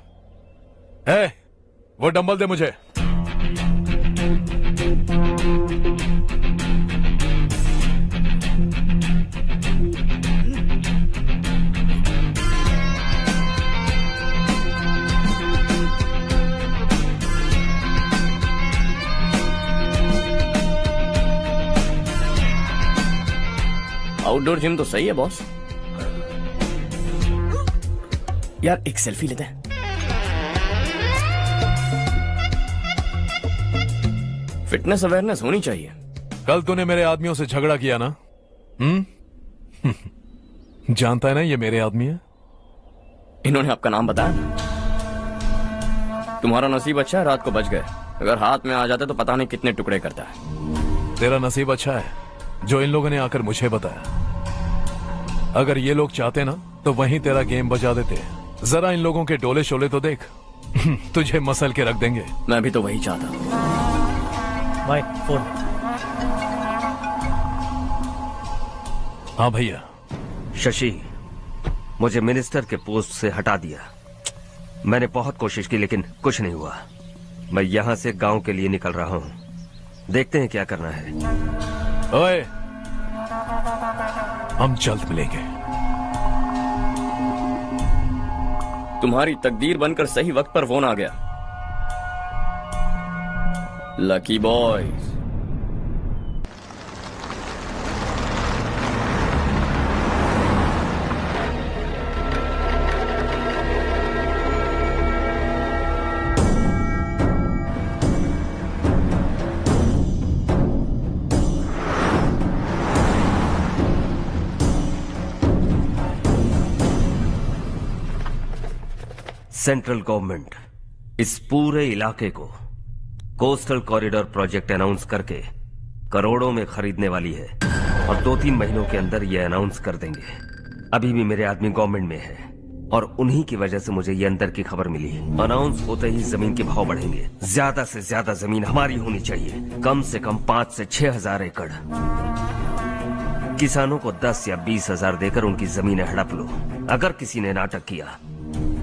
वो डंबल दे मुझे। आउटडोर जिम तो सही है बॉस। यार एक सेल्फी लेते हैं। फिटनेस अवेयरनेस होनी चाहिए। कल तूने मेरे आदमियों से झगड़ा किया ना? जानता है ना ये मेरे आदमी है। इन्होंने आपका नाम बताया? तुम्हारा नसीब अच्छा है रात को बच गए, अगर हाथ में आ जाते तो पता नहीं कितने टुकड़े करता है। तेरा नसीब अच्छा है जो इन लोगों ने आकर मुझे बताया। अगर ये लोग चाहते ना तो वहीं तेरा गेम बजा देते। जरा इन लोगों के डोले शोले तो देख। तुझे मसल के रख देंगे। मैं भी तो वही चाहता हूं। भाई फोन। हाँ भैया। शशि, मुझे मिनिस्टर के पोस्ट से हटा दिया। मैंने बहुत कोशिश की लेकिन कुछ नहीं हुआ। मैं यहाँ से गांव के लिए निकल रहा हूँ। देखते हैं क्या करना है। ओए, हम जल्द मिलेंगे। तुम्हारी तकदीर बनकर सही वक्त पर फोन आ गया। Lucky boys. सेंट्रल गवर्नमेंट इस पूरे इलाके को कोस्टल कॉरिडोर प्रोजेक्ट अनाउंस करके करोड़ों में खरीदने वाली है और 2-3 महीनों के अंदर ये अनाउंस कर देंगे। अभी भी मेरे आदमी गवर्नमेंट में है और उन्हीं की वजह से मुझे ये अंदर की खबर मिली। अनाउंस होते ही जमीन के भाव बढ़ेंगे। ज्यादा से ज्यादा जमीन हमारी होनी चाहिए, कम से कम 5 से 6 हजार एकड़। किसानों को 10 या 20 हजार देकर उनकी जमीनें हड़प लो। अगर किसी ने नाटक किया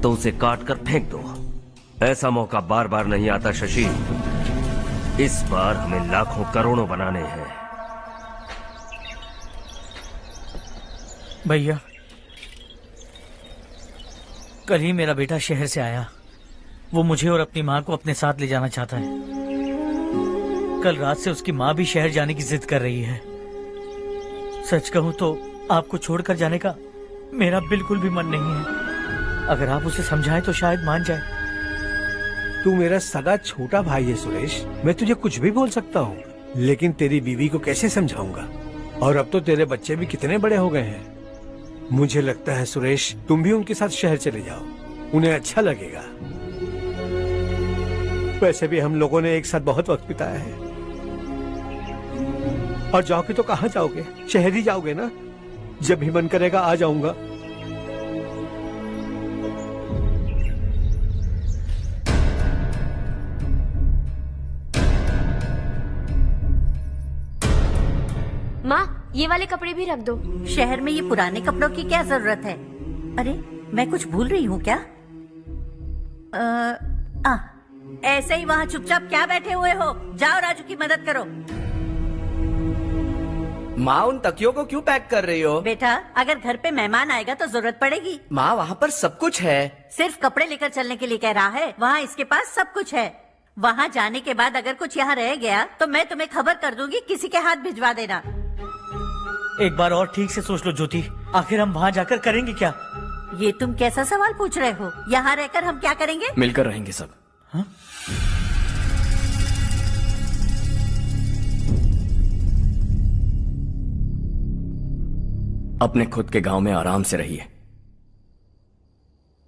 तो उसे काट कर फेंक दो। ऐसा मौका बार बार नहीं आता शशि। इस बार हमें लाखों करोड़ों बनाने हैं। भैया, कल ही मेरा बेटा शहर से आया। वो मुझे और अपनी माँ को अपने साथ ले जाना चाहता है। कल रात से उसकी माँ भी शहर जाने की जिद कर रही है। सच कहूँ तो आपको छोड़कर जाने का मेरा बिल्कुल भी मन नहीं है। अगर आप उसे समझाएं तो शायद मान जाए। तू मेरा सगा छोटा भाई है सुरेश, मैं तुझे कुछ भी बोल सकता हूँ, लेकिन तेरी बीवी को कैसे समझाऊंगा? और अब तो तेरे बच्चे भी कितने बड़े हो गए हैं। मुझे लगता है सुरेश, तुम भी उनके साथ शहर चले जाओ, उन्हें अच्छा लगेगा। वैसे भी हम लोगों ने एक साथ बहुत वक्त बिताया है। और जाओगे तो कहाँ जाओगे? शहर ही जाओगे ना? जब भी मन करेगा आ जाऊंगा। माँ, ये वाले कपड़े भी रख दो। शहर में ये पुराने कपड़ों की क्या जरूरत है? अरे, मैं कुछ भूल रही हूँ क्या? ऐसे ही वहाँ चुपचाप क्या बैठे हुए हो? जाओ राजू की मदद करो। माँ, उन तकियों को क्यों पैक कर रही हो? बेटा, अगर घर पे मेहमान आएगा तो जरूरत पड़ेगी। माँ, वहाँ पर सब कुछ है। सिर्फ कपड़े लेकर चलने के लिए कह रहा है। वहाँ इसके पास सब कुछ है। वहाँ जाने के बाद अगर कुछ यहाँ रह गया तो मैं तुम्हें खबर कर दूंगी, किसी के हाथ भिजवा देना। एक बार और ठीक से सोच लो ज्योति, आखिर हम वहाँ जाकर करेंगे क्या? ये तुम कैसा सवाल पूछ रहे हो? यहाँ रहकर हम क्या करेंगे? मिलकर रहेंगे सब। हाँ? अपने खुद के गांव में आराम से रहिए।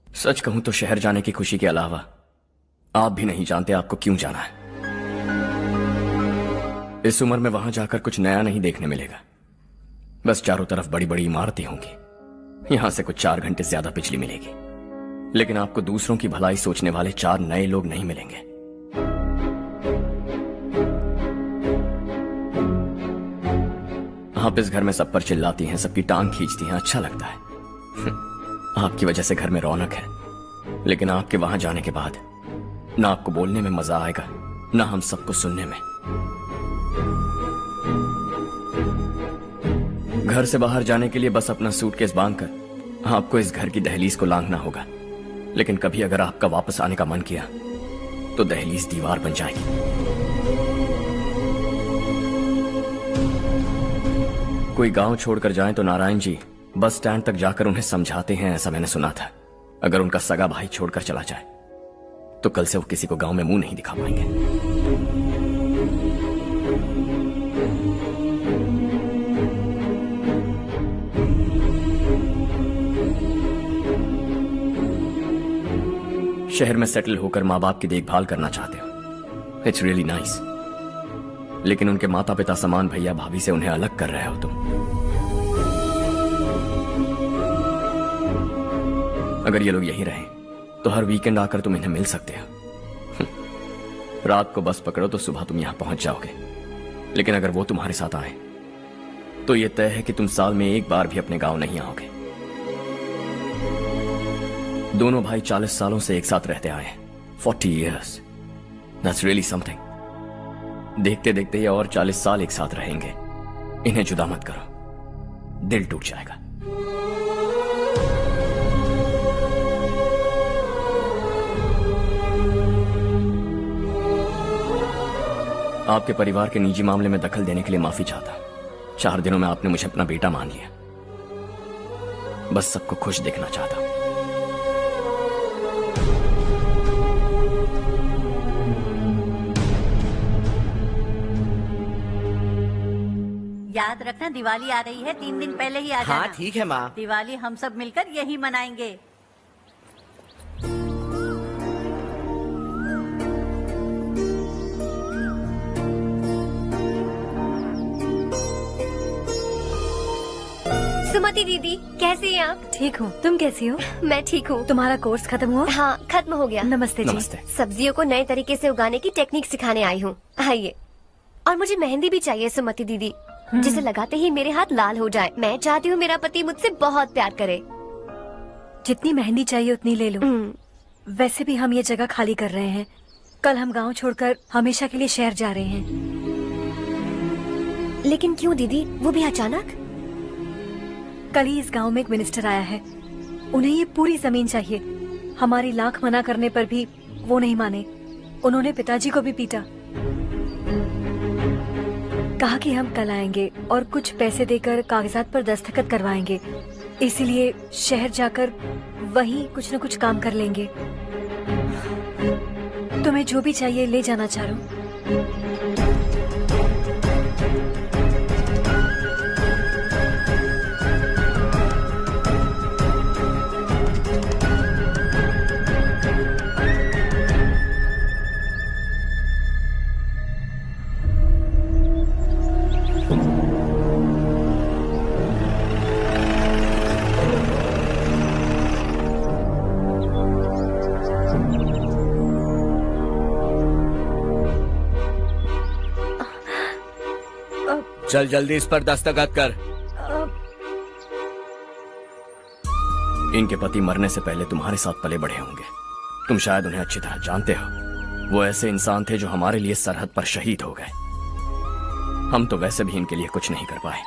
सच कहूं तो शहर जाने की खुशी के अलावा आप भी नहीं जानते आपको क्यों जाना है। इस उम्र में वहां जाकर कुछ नया नहीं देखने मिलेगा। बस चारों तरफ बड़ी बड़ी इमारतें होंगी। यहां से कुछ 4 घंटे ज्यादा बिजली मिलेगी, लेकिन आपको दूसरों की भलाई सोचने वाले 4 नए लोग नहीं मिलेंगे। आप इस घर में सब पर चिल्लाती हैं, सबकी टांग खींचती हैं, अच्छा लगता है। आपकी वजह से घर में रौनक है, लेकिन आपके वहां जाने के बाद ना आपको बोलने में मजा आएगा, ना हम सबको सुनने में। घर से बाहर जाने के लिए बस अपना सूटकेस बांधकर आपको इस घर की दहलीज को लांघना होगा, लेकिन कभी अगर आपका वापस आने का मन किया तो दहलीज दीवार बन जाएगी। कोई गांव छोड़कर जाए तो नारायण जी बस स्टैंड तक जाकर उन्हें समझाते हैं, ऐसा मैंने सुना था। अगर उनका सगा भाई छोड़कर चला जाए तो कल से वो किसी को गांव में मुंह नहीं दिखा पाएंगे। शहर में सेटल होकर माँ बाप की देखभाल करना चाहते हो, इट्स रियली नाइस। लेकिन उनके माता पिता समान भैया भाभी से उन्हें अलग कर रहे हो तुम। अगर ये लोग यहीं रहें तो हर वीकेंड आकर तुम इन्हें मिल सकते हो। रात को बस पकड़ो तो सुबह तुम यहां पहुंच जाओगे। लेकिन अगर वो तुम्हारे साथ आए तो यह तय है कि तुम साल में एक बार भी अपने गांव नहीं आओगे। दोनों भाई 40 सालों से एक साथ रहते आए हैं, 40 years। That's really something। देखते देखते ये और 40 साल एक साथ रहेंगे। इन्हें जुदा मत करो, दिल टूट जाएगा। आपके परिवार के निजी मामले में दखल देने के लिए माफी चाहता। 4 दिनों में आपने मुझे अपना बेटा मान लिया। बस सबको खुश देखना चाहता। याद रखना दिवाली आ रही है, 3 दिन पहले ही आ जाना। हाँ ठीक है माँ। दिवाली हम सब मिलकर यही मनाएंगे। सुमति दीदी कैसी हैं आप? ठीक हूँ, तुम कैसी हो? मैं ठीक हूँ। तुम्हारा कोर्स खत्म हुआ? हाँ खत्म हो गया। नमस्ते जी। नमस्ते। सब्जियों को नए तरीके से उगाने की टेक्निक सिखाने आई हूँ। आइए। और मुझे मेहंदी भी चाहिए सुमति दीदी, जिसे लगाते ही मेरे हाथ लाल हो जाए। मैं चाहती हूँ मेरा पति मुझसे बहुत प्यार करे। जितनी मेहंदी चाहिए उतनी ले लो। वैसे भी हम ये जगह खाली कर रहे हैं। कल हम गांव छोड़कर हमेशा के लिए शहर जा रहे हैं। लेकिन क्यों दीदी, वो भी अचानक? कल ही इस गांव में एक मिनिस्टर आया है। उन्हें ये पूरी जमीन चाहिए। हमारी लाख मना करने पर भी वो नहीं माने। उन्होंने पिताजी को भी पीटा। कहा कि हम कल आएंगे और कुछ पैसे देकर कागजात पर दस्तखत करवाएंगे। इसीलिए शहर जाकर वहीं कुछ न कुछ काम कर लेंगे। तुम्हें जो भी चाहिए ले जाना चारू। चल जल्दी इस पर दस्तखत कर। इनके पति मरने से पहले तुम्हारे साथ पले बढ़े होंगे। तुम शायद उन्हें अच्छी तरह जानते हो। वो ऐसे इंसान थे जो हमारे लिए सरहद पर शहीद हो गए। हम तो वैसे भी इनके लिए कुछ नहीं कर पाए।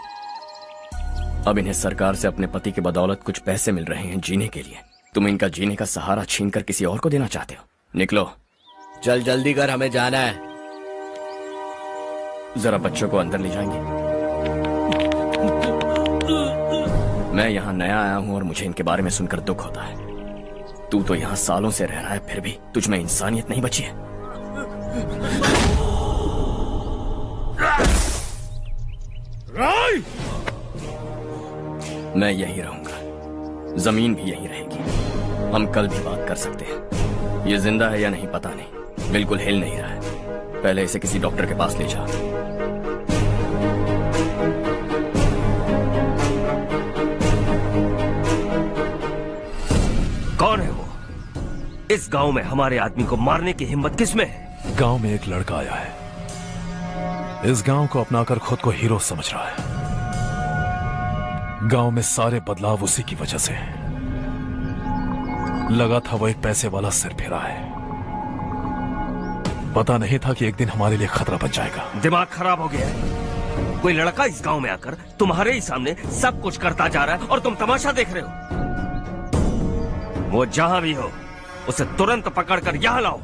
अब इन्हें सरकार से अपने पति की बदौलत कुछ पैसे मिल रहे हैं जीने के लिए। तुम इनका जीने का सहारा छीनकर किसी और को देना चाहते हो? निकलो। चल जल्दी कर, हमें जाना है। जरा बच्चों को अंदर ले जाएंगे? मैं यहाँ नया आया हूँ और मुझे इनके बारे में सुनकर दुख होता है। तू तो यहाँ सालों से रह रहा है, फिर भी तुझ में इंसानियत नहीं बची है। मैं यही रहूंगा, जमीन भी यही रहेगी। हम कल भी बात कर सकते हैं। ये जिंदा है या नहीं पता नहीं, बिल्कुल हिल नहीं रहा है। पहले इसे किसी डॉक्टर के पास ले जा। कौन है वो? इस गांव में हमारे आदमी को मारने की हिम्मत किसमें है? गांव में एक लड़का आया है। इस गांव को अपनाकर खुद को हीरो समझ रहा है। गांव में सारे बदलाव उसी की वजह से हैं। लगा था वो एक पैसे वाला सिर फेरा है। पता नहीं था कि एक दिन हमारे लिए खतरा बन जाएगा। दिमाग खराब हो गया है। कोई लड़का इस गांव में आकर तुम्हारे ही सामने सब कुछ करता जा रहा है और तुम तमाशा देख रहे हो। वो जहां भी हो उसे तुरंत पकड़कर यहां लाओ।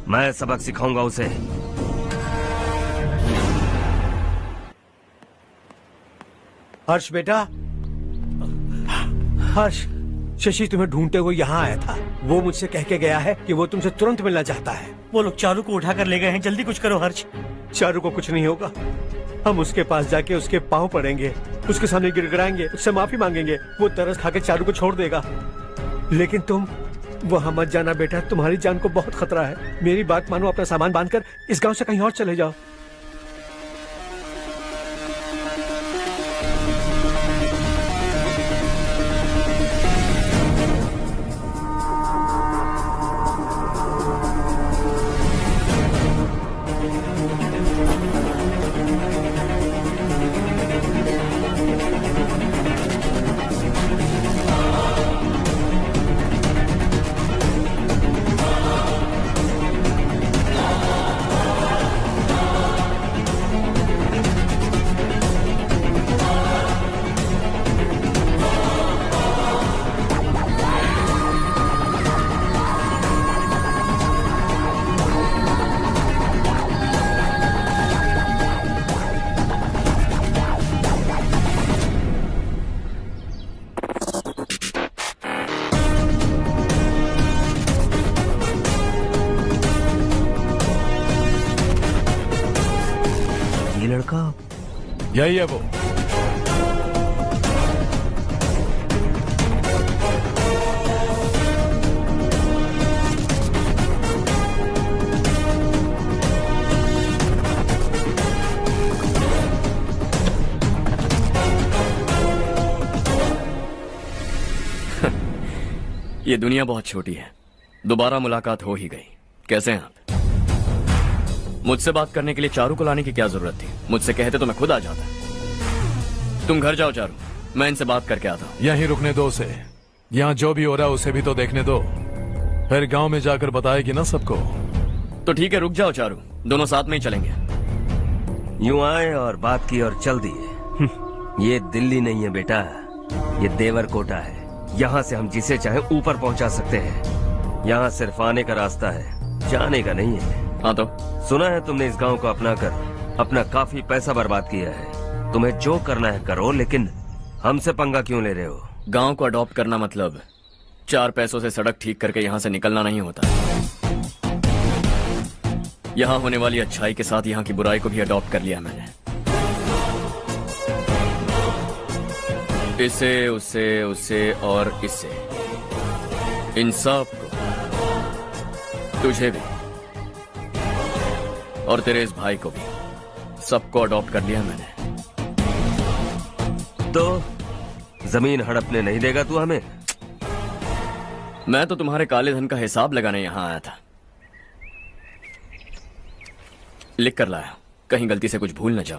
मैं सबक सिखाऊंगा उसे। हर्ष बेटा, हर्ष, शशि तुम्हें ढूंढते हुए यहाँ आया था। वो मुझसे कह के गया है कि वो तुमसे तुरंत मिलना चाहता है। वो लोग चारू को उठाकर ले गए हैं, जल्दी कुछ करो हर्ष। चारू को कुछ नहीं होगा। हम उसके पास जाके उसके पांव पड़ेंगे, उसके सामने गिड़गिड़ाएंगे, उससे माफी मांगेंगे। वो तरस खा के चारू को छोड़ देगा। लेकिन तुम वहां मत जाना बेटा, तुम्हारी जान को बहुत खतरा है। मेरी बात मानो, अपना सामान बांधकर इस गांव से कहीं और चले जाओ। यही है वो। ये दुनिया बहुत छोटी है। दोबारा मुलाकात हो ही गई। कैसे हैं आप? मुझसे बात करने के लिए चारू को लाने की क्या जरूरत थी? मुझसे कहते तो मैं खुद आ जाता। तुम घर जाओ चारू, मैं इनसे बात करके आता हूँ। यहीं रुकने दो उसे। यहाँ जो भी हो रहा है उसे भी तो देखने दो, फिर गांव में जाकर बताएगी ना सबको। तो ठीक है, रुक जाओ चारू, दोनों साथ में ही चलेंगे। यूं आए और बात की और चल दिए। ये दिल्ली नहीं है बेटा, ये देवरकोटा है। यहाँ से हम जिसे चाहे ऊपर पहुँचा सकते हैं। यहाँ सिर्फ आने का रास्ता है, जाने का नहीं है। हाँ तो सुना है तुमने इस गांव को अपना कर अपना काफी पैसा बर्बाद किया है। तुम्हें जो करना है करो, लेकिन हमसे पंगा क्यों ले रहे हो? गांव को अडॉप्ट करना मतलब 4 पैसों से सड़क ठीक करके यहाँ से निकलना नहीं होता। यहाँ होने वाली अच्छाई के साथ यहाँ की बुराई को भी अडॉप्ट कर लिया मैंने। इसे, उसे, उसे और इससे, इन सब को, तुझे भी और तेरे इस भाई को भी, सबको अडॉप्ट कर लिया मैंने। तो जमीन हड़पने नहीं देगा तू हमें? मैं तो तुम्हारे काले धन का हिसाब लगाने यहाँ आया था। लिख कर लाया, कहीं गलती से कुछ भूल न जाओ।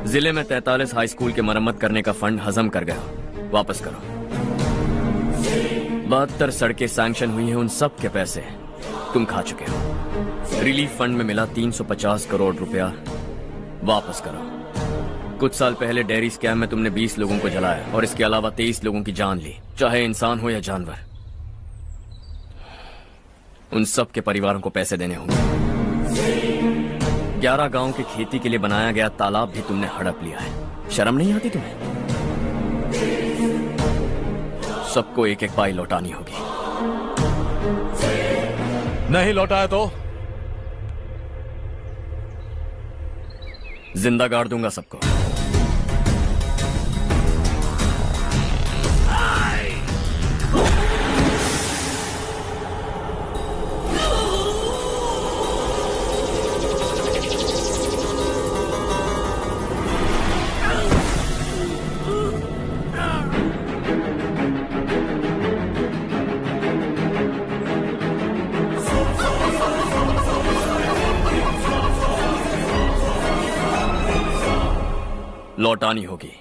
जिले में 43 हाई स्कूल के मरम्मत करने का फंड हजम कर गया, वापस करो। 72 सड़कें सैंक्शन हुई हैं, उन सब के पैसे तुम खा चुके हो। रिलीफ फंड में मिला 350 करोड़ रुपया, वापस करो। कुछ साल पहले डेयरी स्कैम में तुमने 20 लोगों को जलाया और इसके अलावा 23 लोगों की जान ली, चाहे इंसान हो या जानवर। उन सब के परिवारों को पैसे देने होंगे। 11 गांव के खेती के लिए बनाया गया तालाब भी तुमने हड़प लिया है। शर्म नहीं आती तुम्हें? सबको एक एक पाई लौटानी होगी। नहीं लौटाया तो जिंदा गाड़ दूंगा सबको। लौटानी होगी।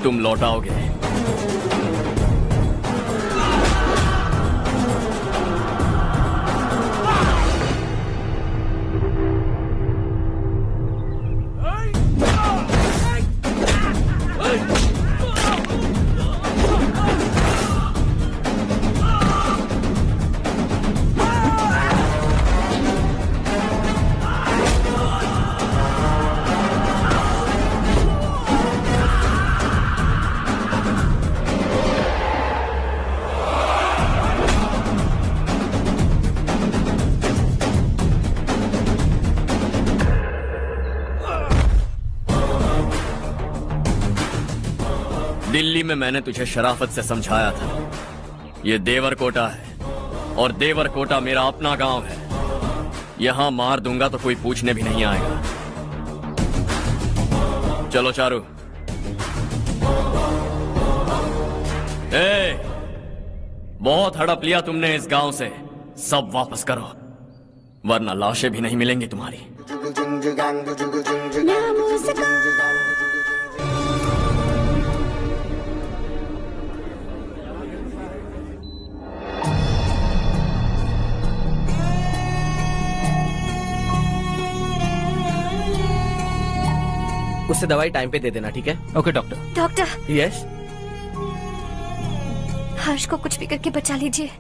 तुम लौटाओगे। दिल्ली में मैंने तुझे शराफत से समझाया था, ये देवरकोटा है और देवरकोटा मेरा अपना गांव है। यहां मार दूंगा तो कोई पूछने भी नहीं आएगा। चलो चारू। बहुत हड़प लिया तुमने इस गांव से, सब वापस करो वरना लाशें भी नहीं मिलेंगी तुम्हारी। उससे दवाई टाइम पे दे देना, ठीक है? Okay doctor. Doctor. Yes. Harsh को कुछ भी करके बचा लीजिए।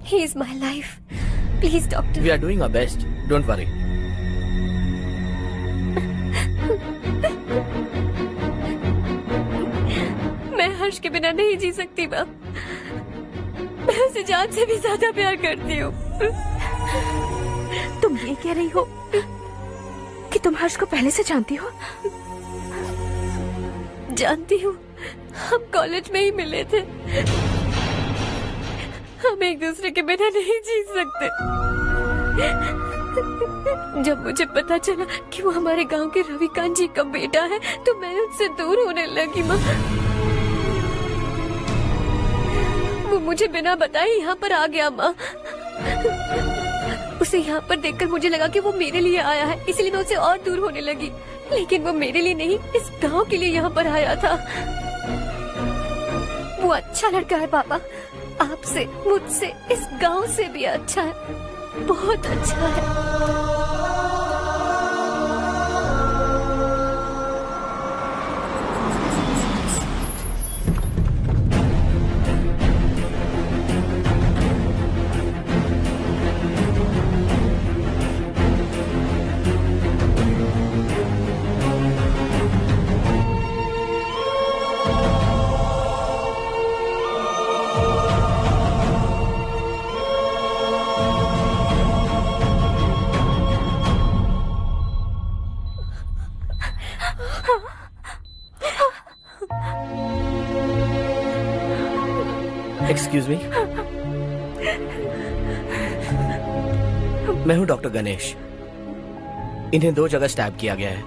He is my life, please doctor. We are doing our best, don't worry. मैं हर्ष के बिना नहीं जी सकती बाप। मैं उसे जान से भी ज्यादा प्यार करती हूँ। तुम ये कह रही हो कि तुम हर्ष को पहले से जानती हो? जानती हूँ, हम कॉलेज में ही मिले थे। हम एक दूसरे के बिना नहीं जी सकते। जब मुझे पता चला कि वो हमारे गांव के रविकांत जी का बेटा है तो मैं उनसे दूर होने लगी। माँ, वो मुझे बिना बताए यहाँ पर आ गया। माँ, उसे यहाँ पर देखकर मुझे लगा कि वो मेरे लिए आया है, इसलिए मैं उसे और दूर होने लगी। लेकिन वो मेरे लिए नहीं, इस गांव के लिए यहाँ पर आया था। वो अच्छा लड़का है पापा, आपसे, मुझसे, इस गांव से भी अच्छा है, बहुत अच्छा है। एक्सक्यूज मी, मैं हूं डॉक्टर गणेश। इन्हें 2 जगह स्टैब किया गया है,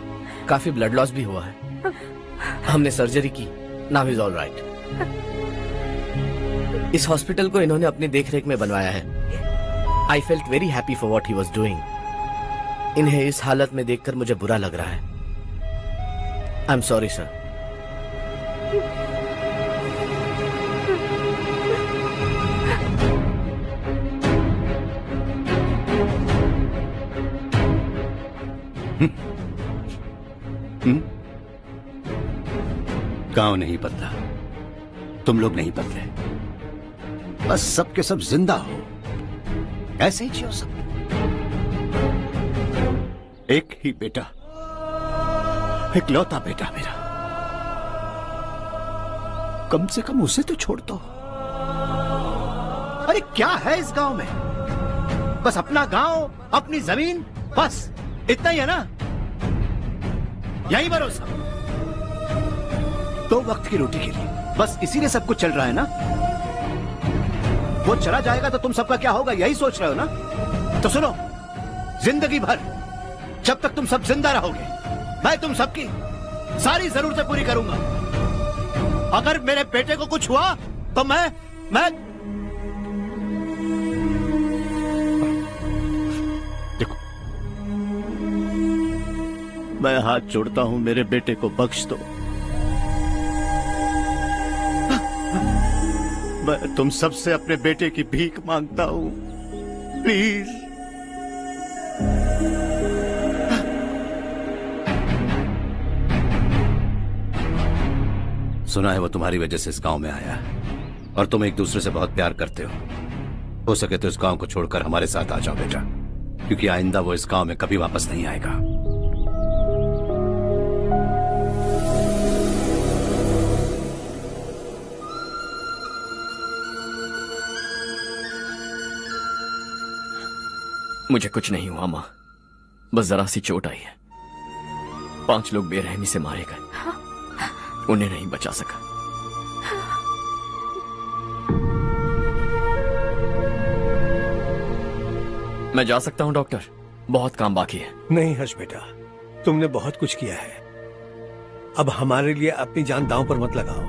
काफी ब्लड लॉस भी हुआ है। हमने सर्जरी की, नाउ इज ऑल राइट। इस हॉस्पिटल को इन्होंने अपनी देखरेख में बनवाया है। I felt very happy for what he was doing. इन्हें इस हालत में देखकर मुझे बुरा लग रहा है। I am sorry sir. गांव नहीं बदला, तुम लोग नहीं बदले, बस सबके सब जिंदा हो, ऐसे ही जियो सब। एक ही बेटा, इकलौता बेटा मेरा, कम से कम उसे तो छोड़ दो। अरे क्या है इस गांव में? बस अपना गांव, अपनी जमीन, बस इतना ही है ना? यही भरोसा, 2 वक्त की रोटी के लिए, बस इसीलिए सब कुछ चल रहा है ना? वो चला जाएगा तो तुम सबका क्या होगा, यही सोच रहे हो ना? तो सुनो, जिंदगी भर जब तक तुम सब जिंदा रहोगे, मैं तुम सबकी सारी जरूरतें पूरी करूंगा। अगर मेरे बेटे को कुछ हुआ तो मैं देखो, मैं हाथ जोड़ता हूं, मेरे बेटे को बख्श दो। मैं तुम सबसे अपने बेटे की भीख मांगता हूं, प्लीज। सुना है वो तुम्हारी वजह से इस गांव में आया है और तुम एक दूसरे से बहुत प्यार करते हो सके तो इस गांव को छोड़कर हमारे साथ आ जाओ बेटा, क्योंकि आइंदा वो इस गांव में कभी वापस नहीं आएगा। मुझे कुछ नहीं हुआ माँ, बस जरा सी चोट आई है। 5 लोग बेरहमी से मारे गए, उन्हें नहीं बचा सका। मैं जा सकता हूँ डॉक्टर, बहुत काम बाकी है। नहीं हर्ष बेटा, तुमने बहुत कुछ किया है, अब हमारे लिए अपनी जान दांव पर मत लगाओ।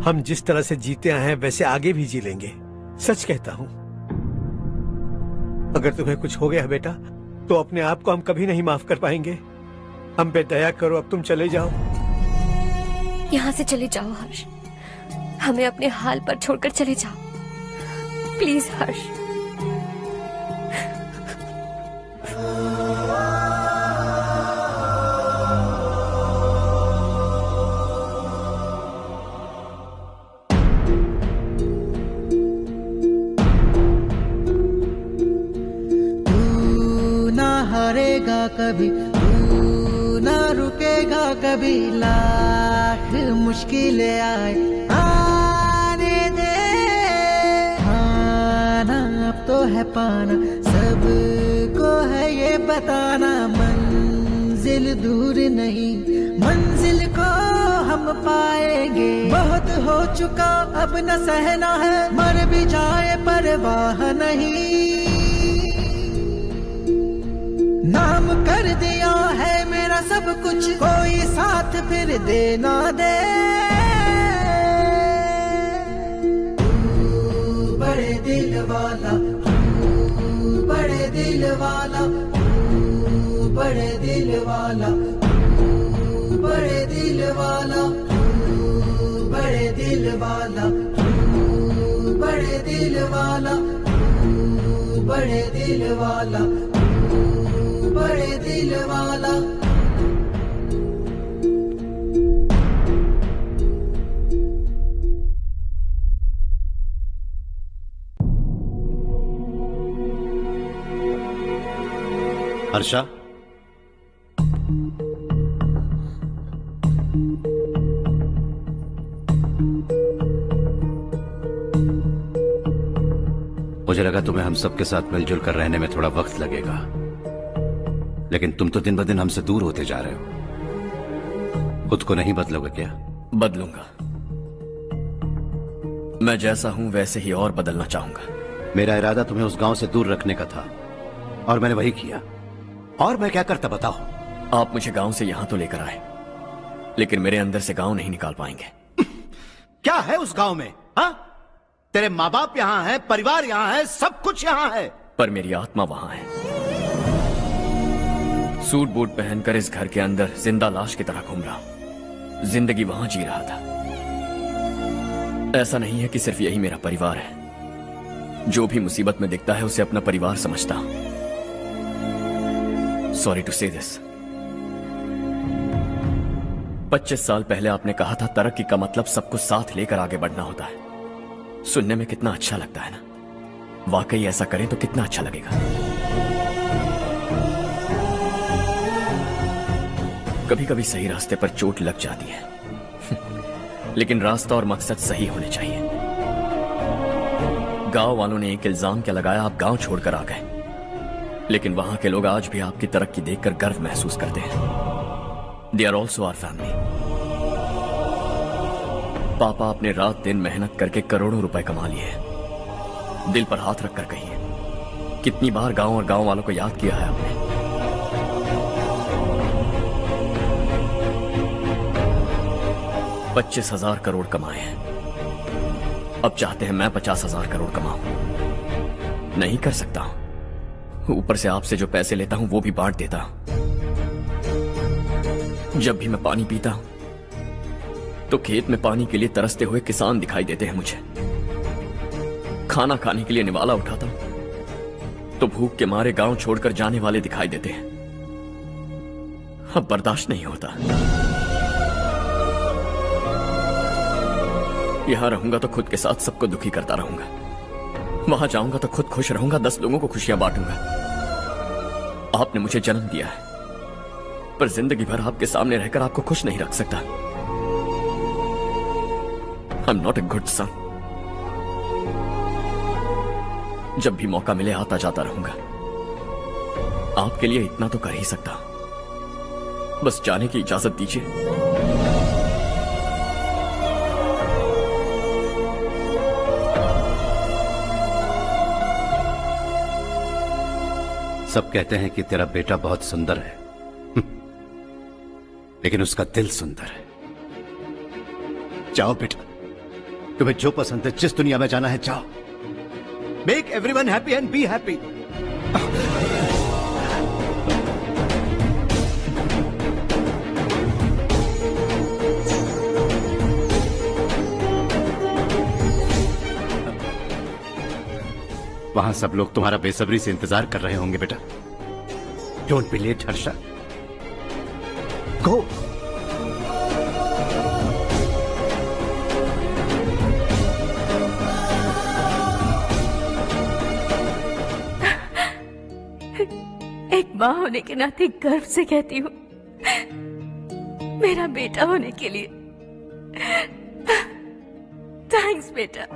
हम जिस तरह से जीते आए हैं वैसे आगे भी जी लेंगे, सच कहता हूँ। अगर तुम्हें कुछ हो गया बेटा तो अपने आप को हम कभी नहीं माफ कर पाएंगे। हम पे दया करो, अब तुम चले जाओ। यहाँ से चले जाओ हर्ष, हमें अपने हाल पर छोड़कर चले जाओ, प्लीज हर्ष। हारेगा कभी, तू ना रुकेगा कभी, लाख मुश्किलें आए आने दे। खाना अब तो है पाना, सबको है ये बताना, मंजिल दूर नहीं, मंजिल को हम पाएंगे। बहुत हो चुका अब न सहना है, मर भी जाए परवाह नहीं। नाम कर दिया है मेरा सब कुछ, कोई साथ फिर देना दे। तू बड़े दिल वाला, तू बड़े दिल वाला, तू बड़े दिल वाला, तू बड़े दिल वाला, तू बड़े दिल वाला, तू बड़े दिल वाला, तू बड़े दिल वाला, बड़े दिल वाला। हर्षा, मुझे लगा तुम्हें हम सबके साथ मिलजुल कर रहने में थोड़ा वक्त लगेगा, लेकिन तुम तो दिन ब दिन हमसे दूर होते जा रहे हो। खुद को नहीं बदलोगे क्या? बदलूंगा, मैं जैसा हूं वैसे ही और बदलना चाहूंगा। मेरा इरादा तुम्हें उस गांव से दूर रखने का था और मैंने वही किया। और मैं क्या करता बताओ? आप मुझे गांव से यहां तो लेकर आए, लेकिन मेरे अंदर से गांव नहीं निकाल पाएंगे। क्या है उस गांव में? हाँ, तेरे माँ बाप यहाँ है, परिवार यहाँ है, सब कुछ यहाँ है, पर मेरी आत्मा वहां है। सूट बूट पहनकर इस घर के अंदर जिंदा लाश की तरह घूम रहा हूं, जिंदगी वहां जी रहा था। ऐसा नहीं है कि सिर्फ यही मेरा परिवार है, जो भी मुसीबत में दिखता है उसे अपना परिवार समझता हूं। सॉरी टू से दिस। 25 साल पहले आपने कहा था तरक्की का मतलब सबको साथ लेकर आगे बढ़ना होता है। सुनने में कितना अच्छा लगता है ना? वाकई ऐसा करें तो कितना अच्छा लगेगा। कभी कभी सही रास्ते पर चोट लग जाती है लेकिन रास्ता और मकसद सही होने चाहिए। गांव वालों ने एक इल्जाम क्या लगाया, आप गांव छोड़कर आ गए, लेकिन वहां के लोग आज भी आपकी तरक्की देखकर गर्व महसूस करते हैं। They are also our family. पापा आपने रात दिन मेहनत करके करोड़ों रुपए कमा लिए हैं। दिल पर हाथ रखकर कहिए, कितनी बार गांव और गांव वालों को याद किया है आपने? $25,000 करोड़ कमाए हैं, अब चाहते हैं मैं 50,000 करोड़ कमाऊं। नहीं कर सकता हूं। ऊपर से आपसे जो पैसे लेता हूं वो भी बांट देता हूं। जब भी मैं पानी पीता हूं तो खेत में पानी के लिए तरसते हुए किसान दिखाई देते हैं मुझे। खाना खाने के लिए निवाला उठाता हूं तो भूख के मारे गांव छोड़कर जाने वाले दिखाई देते हैं। अब बर्दाश्त नहीं होता। यहां रहूंगा तो खुद के साथ सबको दुखी करता रहूंगा, वहां जाऊंगा तो खुद खुश रहूंगा, 10 लोगों को खुशियां बांटूंगा। आपने मुझे जन्म दिया है, पर जिंदगी भर आपके सामने रहकर आपको खुश नहीं रख सकता। I am not a good son. जब भी मौका मिले आता जाता रहूंगा। आपके लिए इतना तो कर ही सकता, बस जाने की इजाजत दीजिए। सब कहते हैं कि तेरा बेटा बहुत सुंदर है, लेकिन उसका दिल सुंदर है। जाओ बेटा, तुम्हें जो पसंद है, जिस दुनिया में जाना है जाओ। Make everyone happy and be happy. वहां सब लोग तुम्हारा बेसब्री से इंतजार कर रहे होंगे बेटा। डोंट बी लेट हर्षा, गो। एक माँ होने के नाते गर्व से कहती हूँ, मेरा बेटा होने के लिए थैंक्स बेटा।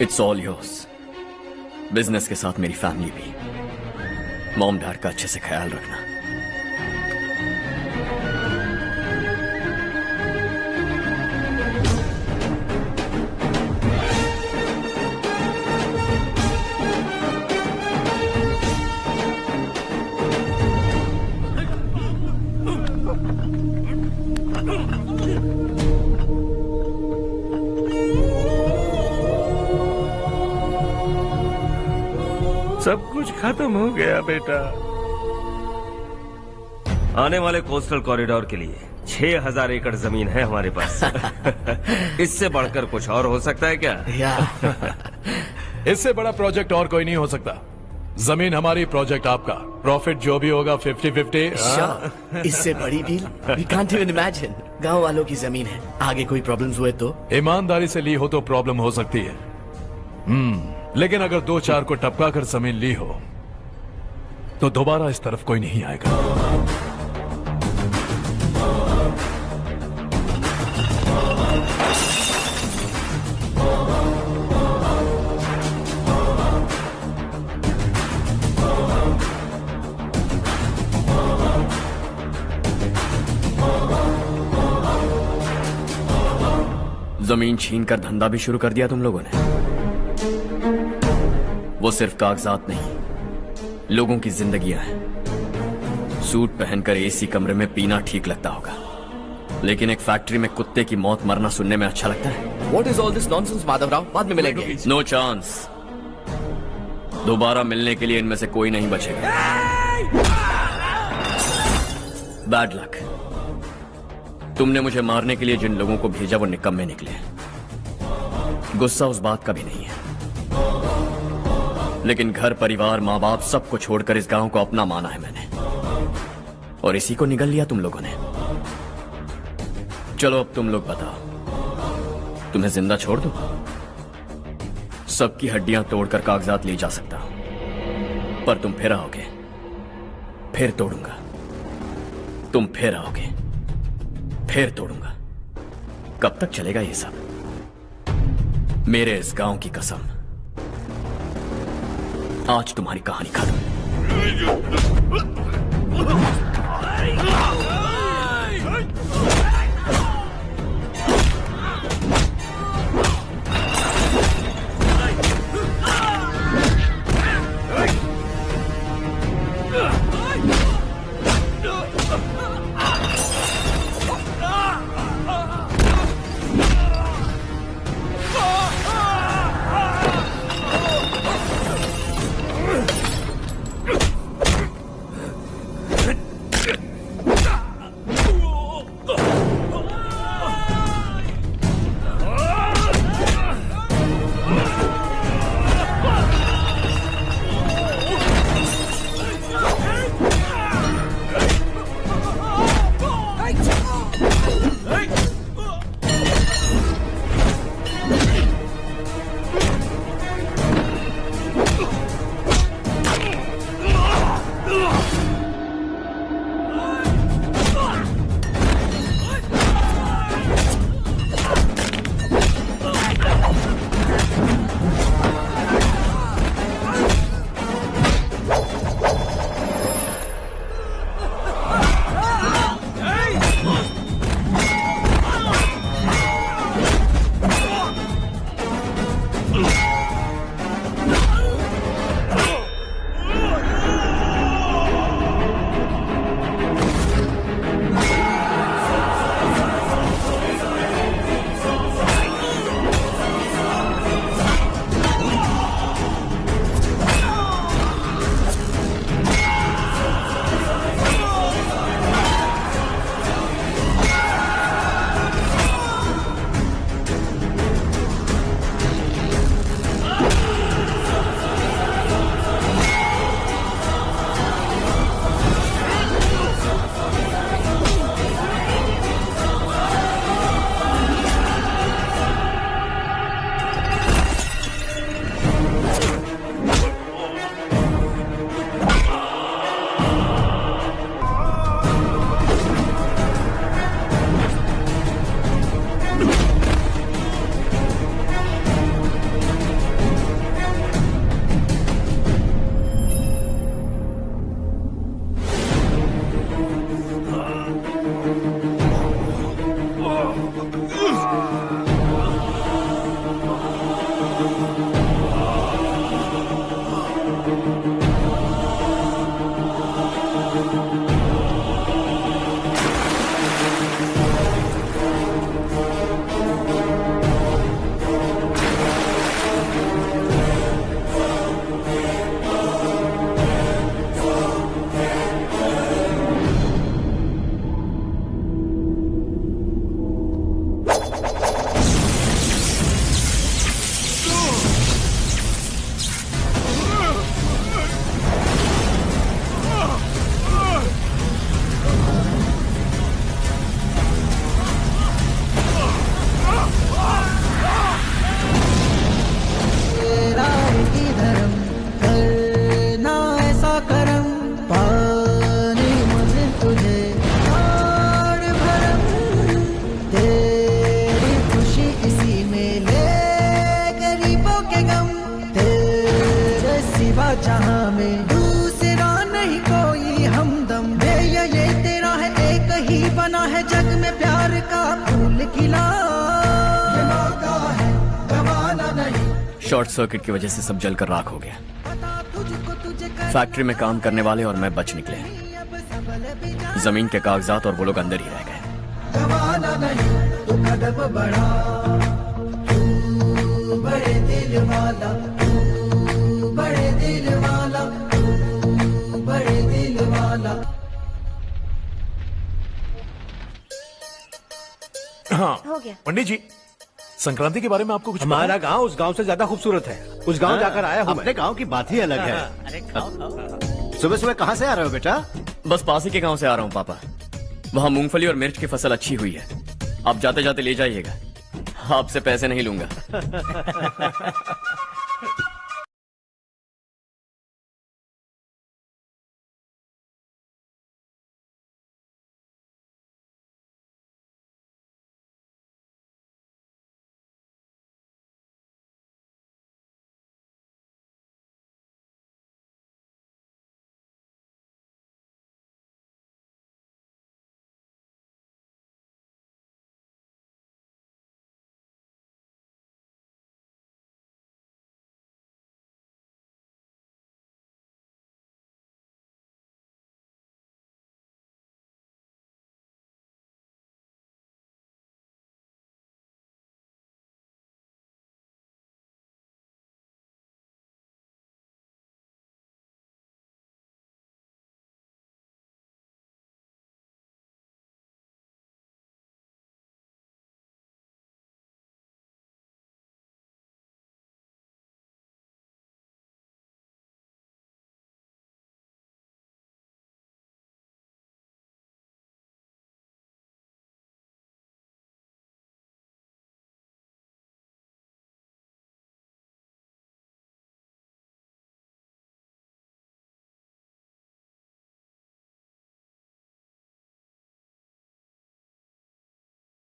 It's all yours. बिजनेस के साथ मेरी फैमिली भी। मॉम डैड का अच्छे से ख्याल रखना। सब कुछ खत्म हो गया बेटा। आने वाले कोस्टल कॉरिडोर के लिए 6000 एकड़ जमीन है हमारे पास। इससे बढ़कर कुछ और हो सकता है क्या? इससे बड़ा प्रोजेक्ट और कोई नहीं हो सकता। जमीन हमारी, प्रोजेक्ट आपका। प्रॉफिट जो भी होगा 50-50। इससे बड़ी deal we can't even imagine. गांव वालों की जमीन है, आगे कोई प्रॉब्लम्स हुए तो? ईमानदारी से ली हो तो प्रॉब्लम हो सकती है, लेकिन अगर 2-4 को टपका कर जमीन ली हो तो दोबारा इस तरफ कोई नहीं आएगा। जमीन छीनकर धंधा भी शुरू कर दिया तुम लोगों ने। वो सिर्फ कागजात नहीं, लोगों की जिंदगियां हैं। सूट पहनकर एसी कमरे में पीना ठीक लगता होगा, लेकिन एक फैक्ट्री में कुत्ते की मौत मरना सुनने में अच्छा लगता है। What is all this nonsense, Madhavrao? बाद में मिलेंगे। No chance. दोबारा मिलने के लिए इनमें से कोई नहीं बचेगा। Bad luck. तुमने मुझे मारने के लिए जिन लोगों को भेजा वो निकम्मे निकले। गुस्सा उस बात का भी नहीं है, लेकिन घर परिवार माँ बाप सबको छोड़कर इस गांव को अपना माना है मैंने, और इसी को निगल लिया तुम लोगों ने। चलो अब तुम लोग बताओ, तुम्हें जिंदा छोड़ दूं? सबकी हड्डियां तोड़कर कागजात ले जा सकता हूं, पर तुम फिर आओगे, फिर तोड़ूंगा। तुम फिर आओगे, फिर तोड़ूंगा। कब तक चलेगा ये सब? मेरे इस गांव की कसम, आज तुम्हारी कहानी खत्म। जग में प्यार का फूल खिला, ये मौका है गवाना नहीं। शॉर्ट सर्किट की वजह से सब जलकर राख हो गया। फैक्ट्री में काम करने वाले और मैं बच निकले। जमीन के कागजात और वो लोग अंदर ही रह गए। गवाना नहीं तू कदम बढ़ा, तू बड़े दिल वाला, तू बड़े दिल वाला, तू बड़े दिल वाला। हाँ हो गया। पंडित जी, संक्रांति के बारे में आपको कुछ हमारा गांव उस गांव से ज्यादा खूबसूरत है। उस गांव जाकर आया हूँ। अपने गांव की बात ही अलग है। सुबह सुबह कहाँ से आ रहे हो बेटा? बस पास ही के गांव से आ रहा हूँ पापा। वहाँ मूंगफली और मिर्च की फसल अच्छी हुई है। आप जाते जाते ले जाइएगा। आपसे पैसे नहीं लूंगा।